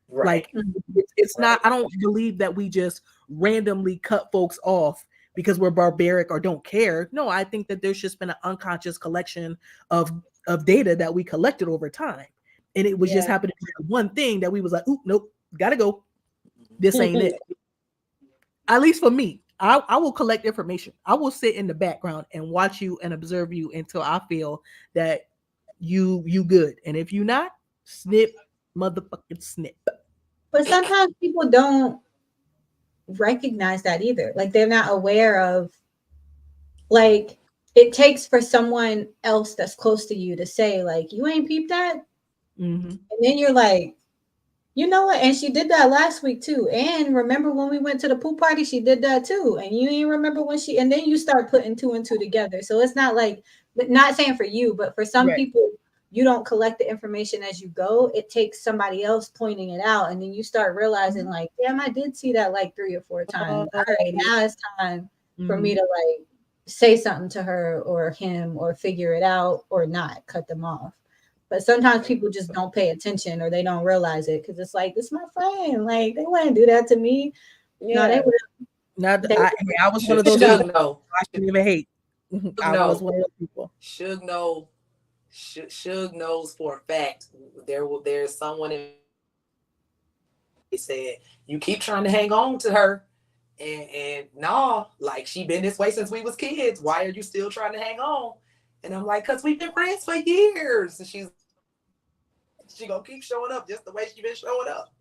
Right. Like it's not. I don't believe that we just randomly cut folks off because we're barbaric or don't care. No, I think that there's just been an unconscious collection of data that we collected over time, and it was just happening to one thing that we was like, nope, gotta go. This ain't it. At least for me. I will collect information. I will sit in the background and watch you and observe you until I feel that you good. And if you not, snip, motherfucking snip. But sometimes people don't recognize that either. Like they're not aware of, like, it takes for someone else that's close to you to say like, you ain't peeped that. Mm-hmm. And then you're like, you know what? And she did that last week too. And remember when we went to the pool party, she did that too. And you ain't remember when she, and then you start putting two and two together. So it's not like, but not saying for you, but for some Right. people, you don't collect the information as you go. It takes somebody else pointing it out. And then you start realizing like, damn, I did see that like 3 or 4 times. All right, now it's time for me to like say something to her or him or figure it out or not cut them off. But sometimes people just don't pay attention or they don't realize it because it's like, this is my friend. Like they wouldn't do that to me. No, they Yeah. would. Not, They I was one of those Suge people know. I shouldn't even hate. I know. was one of those people. Suge know. Suge knows for a fact there's someone in, they said you keep trying to hang on to her, and nah, like she been this way since we was kids. Why are you still trying to hang on? And I'm like, cause we've been friends for years. And she gonna keep showing up just the way she been showing up.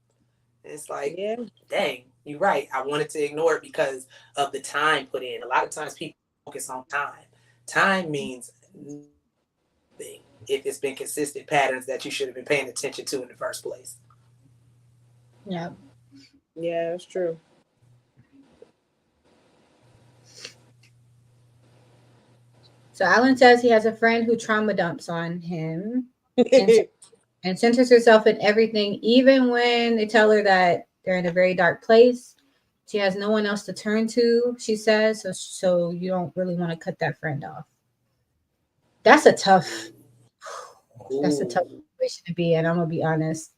And it's like, Yeah. dang, you're right. I wanted to ignore it because of the time put in. A lot of times people focus on time. Time means nothing if it's been consistent patterns that you should have been paying attention to in the first place. Yeah. Yeah, that's true. So Alan says he has a friend who trauma dumps on him and centers herself in everything, even when they tell her that they're in a very dark place. She has no one else to turn to, she says. So you don't really want to cut that friend off. That's a tough situation to be in. I'm gonna be honest.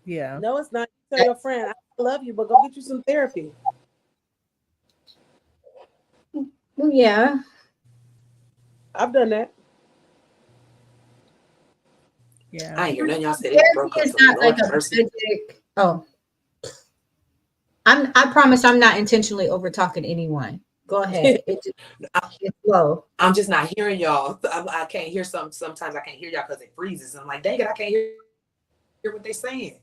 Yeah. No, it's not. You tell your friend, I love you, but go get you some therapy. Well, yeah. I've done that. Yeah. I ain't hear nothing y'all said. It broke up. It's So not like Lord a mercy. authentic. Oh, I promise I'm not intentionally over talking anyone. Go ahead. It's low. I'm just not hearing y'all. I can't hear some. Sometimes I can't hear y'all because it freezes. I'm like, dang it, I can't hear what they're saying.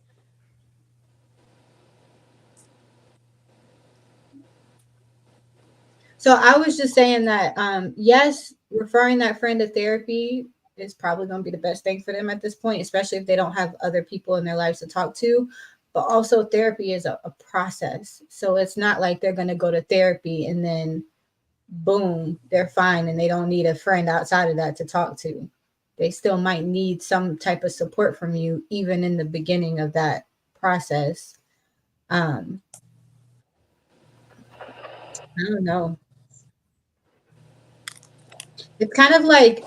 So I was just saying that yes, referring that friend to therapy is probably going to be the best thing for them at this point, especially if they don't have other people in their lives to talk to. But also therapy is a process. So it's not like they're going to go to therapy and then boom, they're fine and they don't need a friend outside of that to talk to. They still might need some type of support from you even in the beginning of that process. I don't know. It's kind of like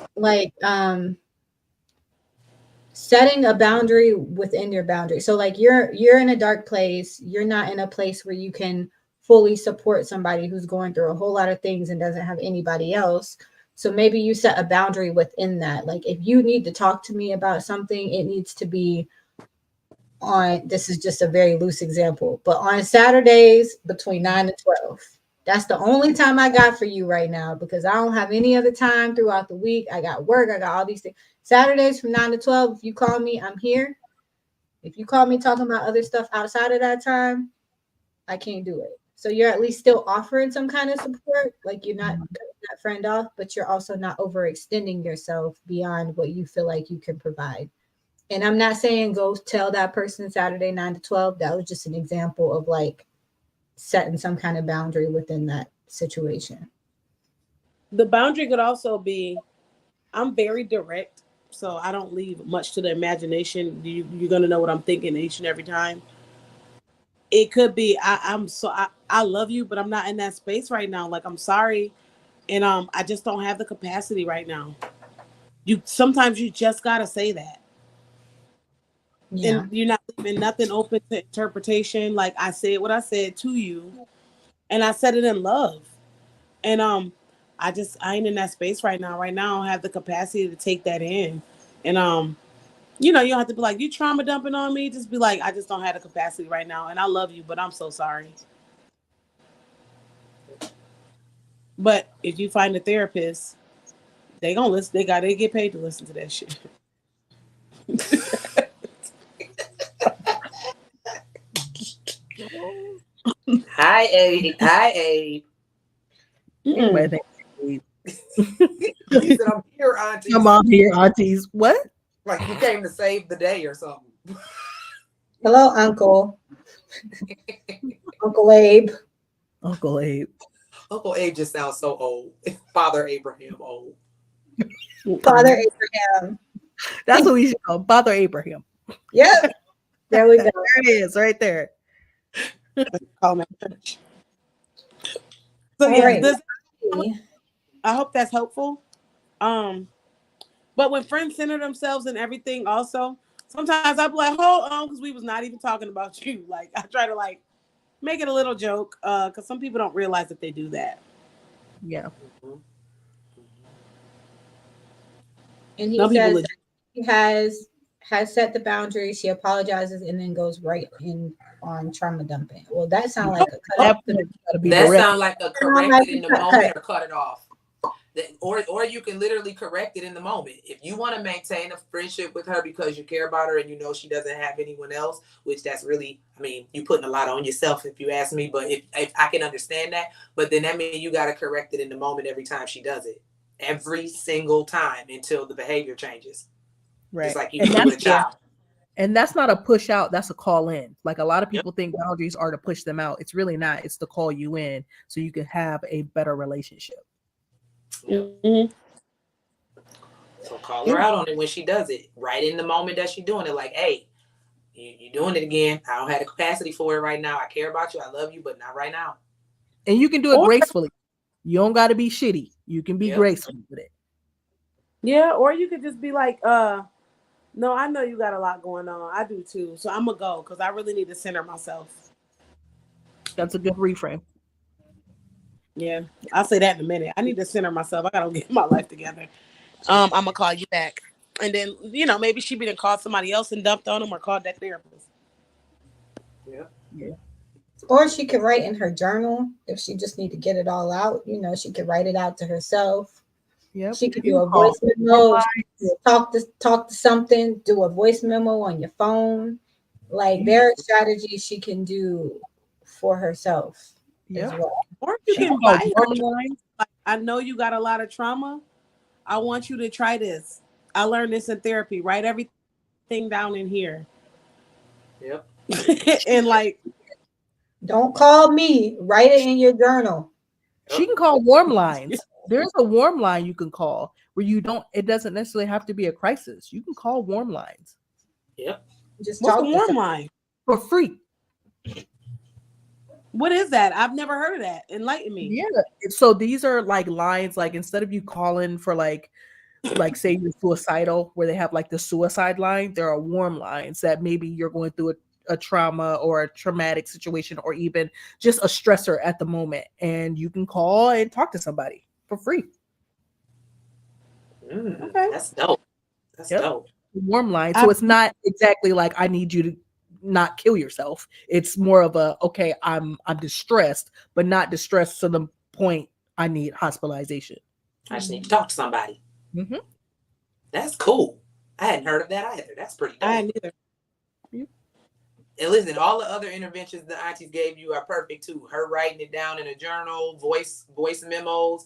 setting a boundary within your boundary. So like you're in a dark place, you're not in a place where you can fully support somebody who's going through a whole lot of things and doesn't have anybody else. So maybe you set a boundary within that. Like if you need to talk to me about something, it needs to be on, this is just a very loose example, but on Saturdays between 9 and 12. That's the only time I got for you right now because I don't have any other time throughout the week. I got work, I got all these things. Saturdays from 9 to 12, if you call me, I'm here. If you call me talking about other stuff outside of that time, I can't do it. So you're at least still offering some kind of support. Like you're not cutting that friend off, but you're also not overextending yourself beyond what you feel like you can provide. And I'm not saying go tell that person Saturday 9 to 12. That was just an example of like setting some kind of boundary within that situation. The boundary could also be, I'm very direct, so I don't leave much to the imagination. You're gonna know what I'm thinking each and every time. It could be I love you, but I'm not in that space right now. Like I'm sorry, and I just don't have the capacity right now. You sometimes you just gotta say that, Yeah. and you're not leaving nothing open to interpretation. Like I said what I said to you, and I said it in love, and I ain't in that space right now. Right now, I don't have the capacity to take that in, and you know, you don't have to be like, you trauma dumping on me. Just be like, I just don't have the capacity right now. And I love you, but I'm so sorry. But if you find a therapist, they gonna listen. They get paid to listen to that shit. I Anybody think he said, I'm here, auntie. come on here, aunties? What? Like you came to save the day or something. Hello, Uncle. Uncle Abe. Uncle Abe. Uncle Abe just sounds so old. Father Abraham old. Father Abraham. That's what we should call Father Abraham. Yep. There we go. There it is, right there. Call me. So All yeah, right. I hope that's helpful. But when friends center themselves and everything, also sometimes I be like, hold on, because we was not even talking about you. Like I try to like make it a little joke, because some people don't realize that they do that. Yeah. And he Some people says legit- he has set the boundaries. He apologizes and then goes right in on trauma dumping. Well, that sounds like a cut. That part's gotta be That direct. sounds like a correct it in the moment or cut it off. Or you can literally correct it in the moment. If you want to maintain a friendship with her because you care about her and you know she doesn't have anyone else, which that's really, I mean, you putting a lot on yourself if you ask me, but if I can understand that, but then that means you got to correct it in the moment every time she does it. Every single time until the behavior changes. Right. Just like you And do with a child. And that's not a push out, that's a call in. Like a lot of people think boundaries are to push them out. It's really not. It's to call you in so you can have a better relationship. Yep. Mhm. So call her out on it when she does it. Right in the moment that she's doing it. Like, hey, you're doing it again. I don't have the capacity for it right now. I care about you. I love you, but not right now. And you can do it gracefully. You don't got to be shitty. You can be graceful with it. Yeah, or you could just be like, no, I know you got a lot going on. I do too. So I'm gonna go because I really need to center myself. That's a good reframe. Yeah, I'll say that in a minute. I need to center myself. I gotta get my life together. I'm gonna call you back, and then maybe she didn't call somebody else and dumped on them or called that therapist. Yeah. Or she could write in her journal if she just need to get it all out. She could write it out to herself. Yep. She could do a voice memo. Talk to something. Do a voice memo on your phone. Like there are strategies she can do for herself as well. Or you can buy her. Like, I know you got a lot of trauma. I want you to try this. I learned this in therapy. Write everything down in here. Yep. And like, don't call me. Write it in your journal. She can call warm lines. There's a warm line you can call where it doesn't necessarily have to be a crisis. You can call warm lines. Yep. Just what's talk the warm line? For free. What is that? I've never heard of that. Enlighten me. Yeah. So these are like lines, like instead of you calling for like say you're suicidal, where they have like the suicide line, there are warm lines that maybe you're going through a trauma or a traumatic situation or even just a stressor at the moment. And you can call and talk to somebody for free. Okay. That's dope. That's dope. Warm line. So it's not exactly like I need you to not kill yourself. It's more of a, okay, I'm distressed, but not distressed to the point I need hospitalization. I just need to talk to somebody. Mm-hmm. That's cool. I hadn't heard of that either. That's pretty dope. I hadn't either. And listen, all the other interventions the aunties gave you are perfect too. Her writing it down in a journal, voice memos,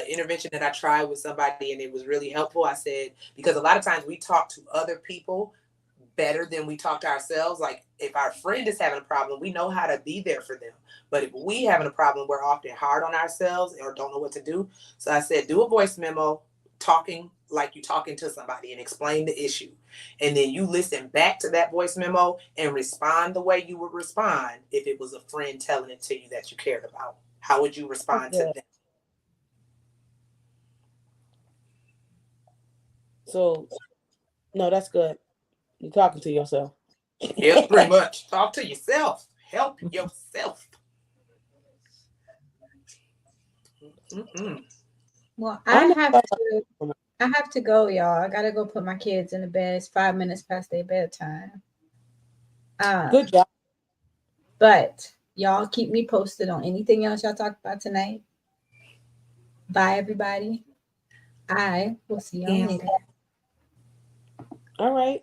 intervention that I tried with somebody and it was really helpful. I said, because a lot of times we talk to other people better than we talk to ourselves. Like if our friend is having a problem, we know how to be there for them. But if we having a problem, we're often hard on ourselves or don't know what to do. So I said, do a voice memo, talking like you're talking to somebody and explain the issue. And then you listen back to that voice memo and respond the way you would respond if it was a friend telling it to you that you cared about. How would you respond to them? So, no, that's good. You're talking to yourself. Yeah, pretty much. Talk to yourself. Help yourself. Mm-mm. Well, I have to go, y'all. I gotta go put my kids in the bed. It's 5 minutes past their bedtime. Good job. But y'all keep me posted on anything else y'all talk about tonight. Bye, everybody. I will see y'all later. All right.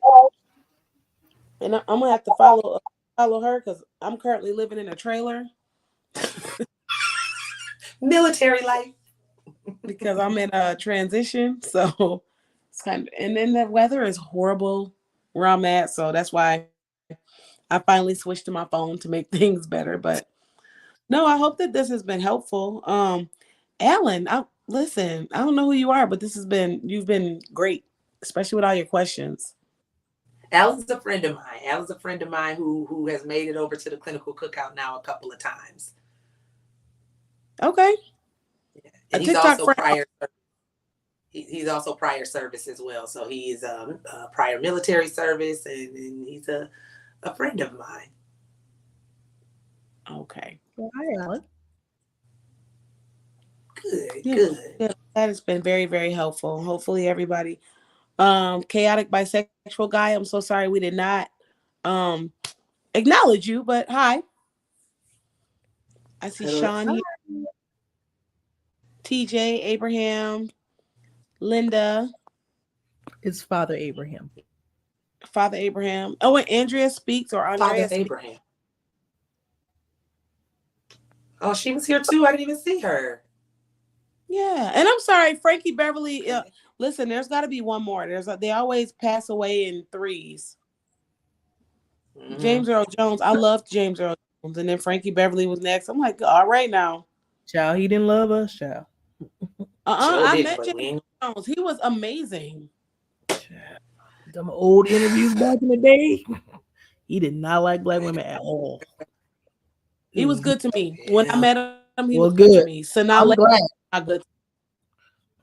And I'm gonna have to follow her because I'm currently living in a trailer. Military life. because I'm in a transition. So it's kind of, and then the weather is horrible where I'm at. So that's why I finally switched to my phone to make things better. But no, I hope that this has been helpful. Alan, listen, I don't know who you are, but you've been great, especially with all your questions. Alan's a friend of mine. Alan's a friend of mine who has made it over to the clinical cookout now a couple of times. Okay. Yeah. And A he's TikTok also friend. he's also prior service as well. So he is prior military service, and he's a friend of mine. Okay. Well, hi, Alan. Good. That has been very, very helpful. Hopefully everybody. Chaotic bisexual guy, I'm so sorry we did not acknowledge you, but hi. I see Sean here. TJ, Abraham, Linda. It's Father Abraham. Father Abraham. Oh, and Andrea speaks or Andrea Father Abraham. Oh, she was here too. I didn't even see her. Yeah, and I'm sorry, Frankie Beverly. Listen, there's got to be one more. They always pass away in threes. Mm-hmm. James Earl Jones. I loved James Earl Jones, and then Frankie Beverly was next. I'm like, all right now. Child, he didn't love us, child. I met James Jones. He was amazing. Them old interviews back in the day. He did not like black women at all. He was good to me. When I met him, he was good to me. So now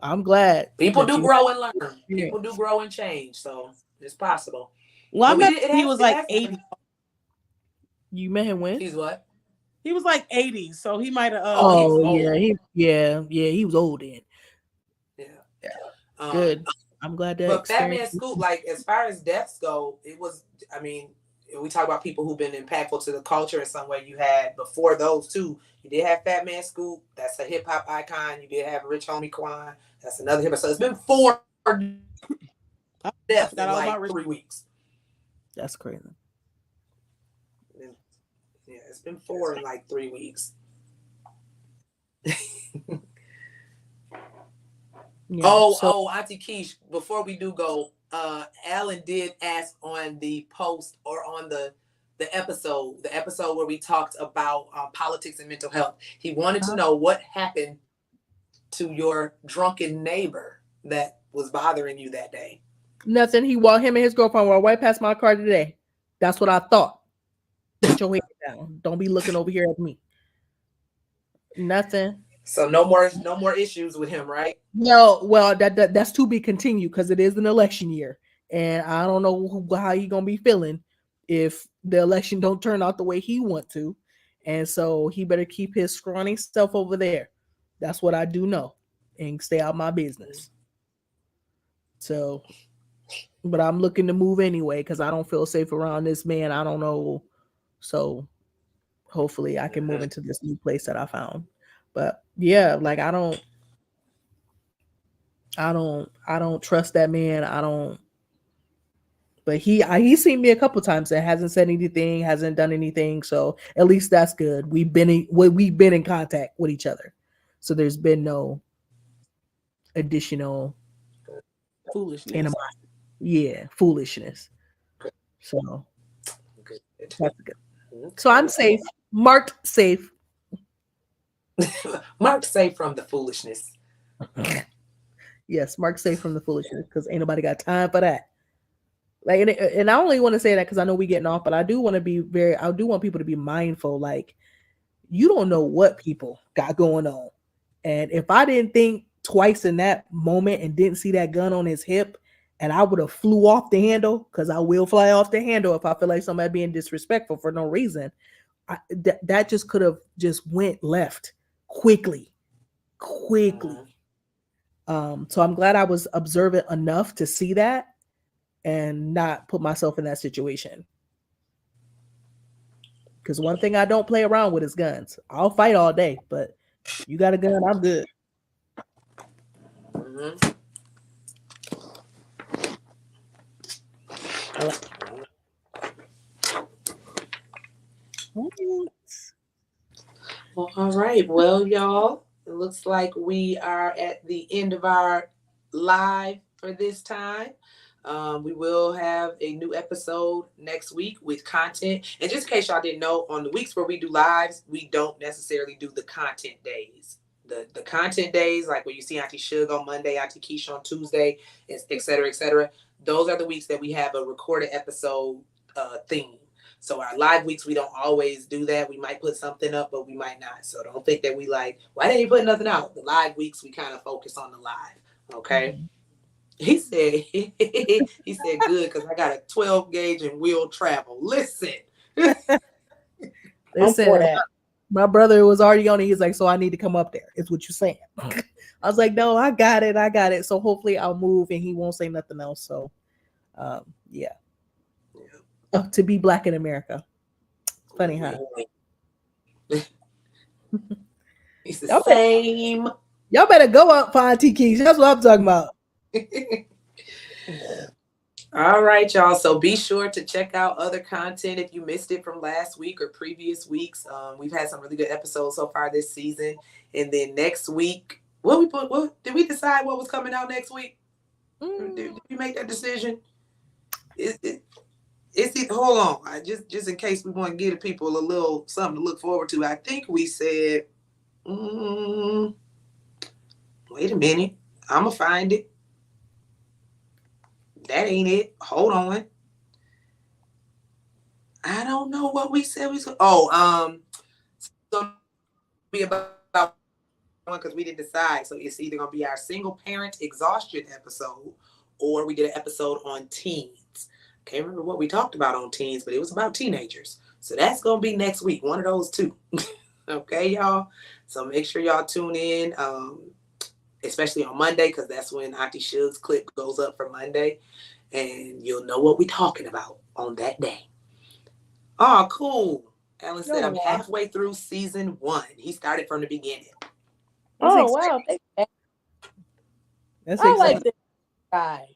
I'm glad. People do grow and learn. People do grow and change. So it's possible. Well, I met he was like 80. You met him when? He's what? He was like 80, so he might have. He was old then. Yeah. Good. I'm glad that. But Fat Man Scoop, like as far as deaths go, it was. I mean, we talk about people who've been impactful to the culture in some way. You had before those two. You did have Fat Man Scoop. That's a hip hop icon. You did have Rich Homie Quan. That's another hip hop. So it's been 4 deaths in like 3 weeks. That's crazy. Yeah, it's been 4 in like 3 weeks. Auntie Keish, before we do go, Alan did ask on the post or on the episode where we talked about politics and mental health. He wanted to know what happened to your drunken neighbor that was bothering you that day. Nothing. Him and his girlfriend walked right past my car today. That's what I thought. Put your head down. Don't be looking over here at me. Nothing. So no more issues with him, right? No, well, that's to be continued because it is an election year, and I don't know how he gonna be feeling if the election don't turn out the way he want to, and so he better keep his scrawny stuff over there. That's what I do know, and stay out of my business. So, but I'm looking to move anyway because I don't feel safe around this man. I don't know, so hopefully I can move into this new place that I found. But yeah, like I don't trust that man. I don't. But he's seen me a couple times and hasn't said anything, hasn't done anything. So at least that's good. We've been in contact with each other, so there's been no additional foolishness. Animosity. Yeah, foolishness. So that's good. So I'm safe. Marked safe. Marked safe from the foolishness. Yes, marked safe from the foolishness because ain't nobody got time for that. Like, and I only want to say that because I know we getting off, but I do want people to be mindful. Like, you don't know what people got going on, and if I didn't think twice in that moment and didn't see that gun on his hip, and I would have flew off the handle because I will fly off the handle if I feel like somebody being disrespectful for no reason. That just could have just went left quickly. So I'm glad I was observant enough to see that and not put myself in that situation. Because one thing I don't play around with is guns. I'll fight all day, but you got a gun, I'm good. Mm-hmm. Well, all right. Well, y'all, looks like we are at the end of our live for this time. We will have a new episode next week with content. And just in case y'all didn't know, on the weeks where we do lives, we don't necessarily do the content days. The content days, like where you see Auntie Suge on Monday, Auntie Keisha on Tuesday, et cetera, et cetera. Those are the weeks that we have a recorded episode theme. So our live weeks, we don't always do that. We might put something up, but we might not. So don't think that we like, why didn't you put nothing out? The live weeks, we kind of focus on the live. Okay. Mm-hmm. He said, good, because I got a 12 gauge and will travel. Listen. Listen, my brother was already on it. He's like, so I need to come up there. Is what you're saying. I was like, no, I got it. So hopefully I'll move and he won't say nothing else. So, yeah. To be Black in America. Funny, huh? It's the same. Y'all better go up for Auntie Keys. That's what I'm talking about. All right, y'all. So be sure to check out other content if you missed it from last week or previous weeks. We've had some really good episodes so far this season. And then next week, what did we decide what was coming out next week? Did we make that decision? Hold on. Just in case we want to give people a little something to look forward to. I think we said, wait a minute. I'm going to find it. That ain't it. Hold on. I don't know what we said. So be about one because we didn't decide. So it's either going to be our single parent exhaustion episode or we did an episode on teens. Can't remember what we talked about on teens, but it was about teenagers. So that's going to be next week. One of those two. Okay, y'all. So make sure y'all tune in, especially on Monday, because that's when Auntie Suge's clip goes up for Monday. And you'll know what we're talking about on that day. Oh, cool. Alan said, I'm halfway through season 1. He started from the beginning. Oh, wow. That's I like this guy.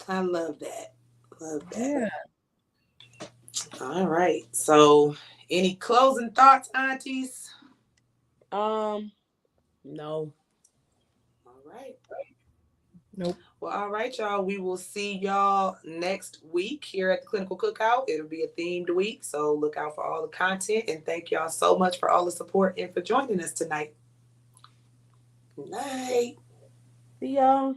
I love that. Yeah. All right. So, any closing thoughts, aunties? No. All right. Nope. Well, all right, y'all. We will see y'all next week here at the Clinical Cookout. It'll be a themed week, so look out for all the content. And thank y'all so much for all the support and for joining us tonight. Good night. See y'all.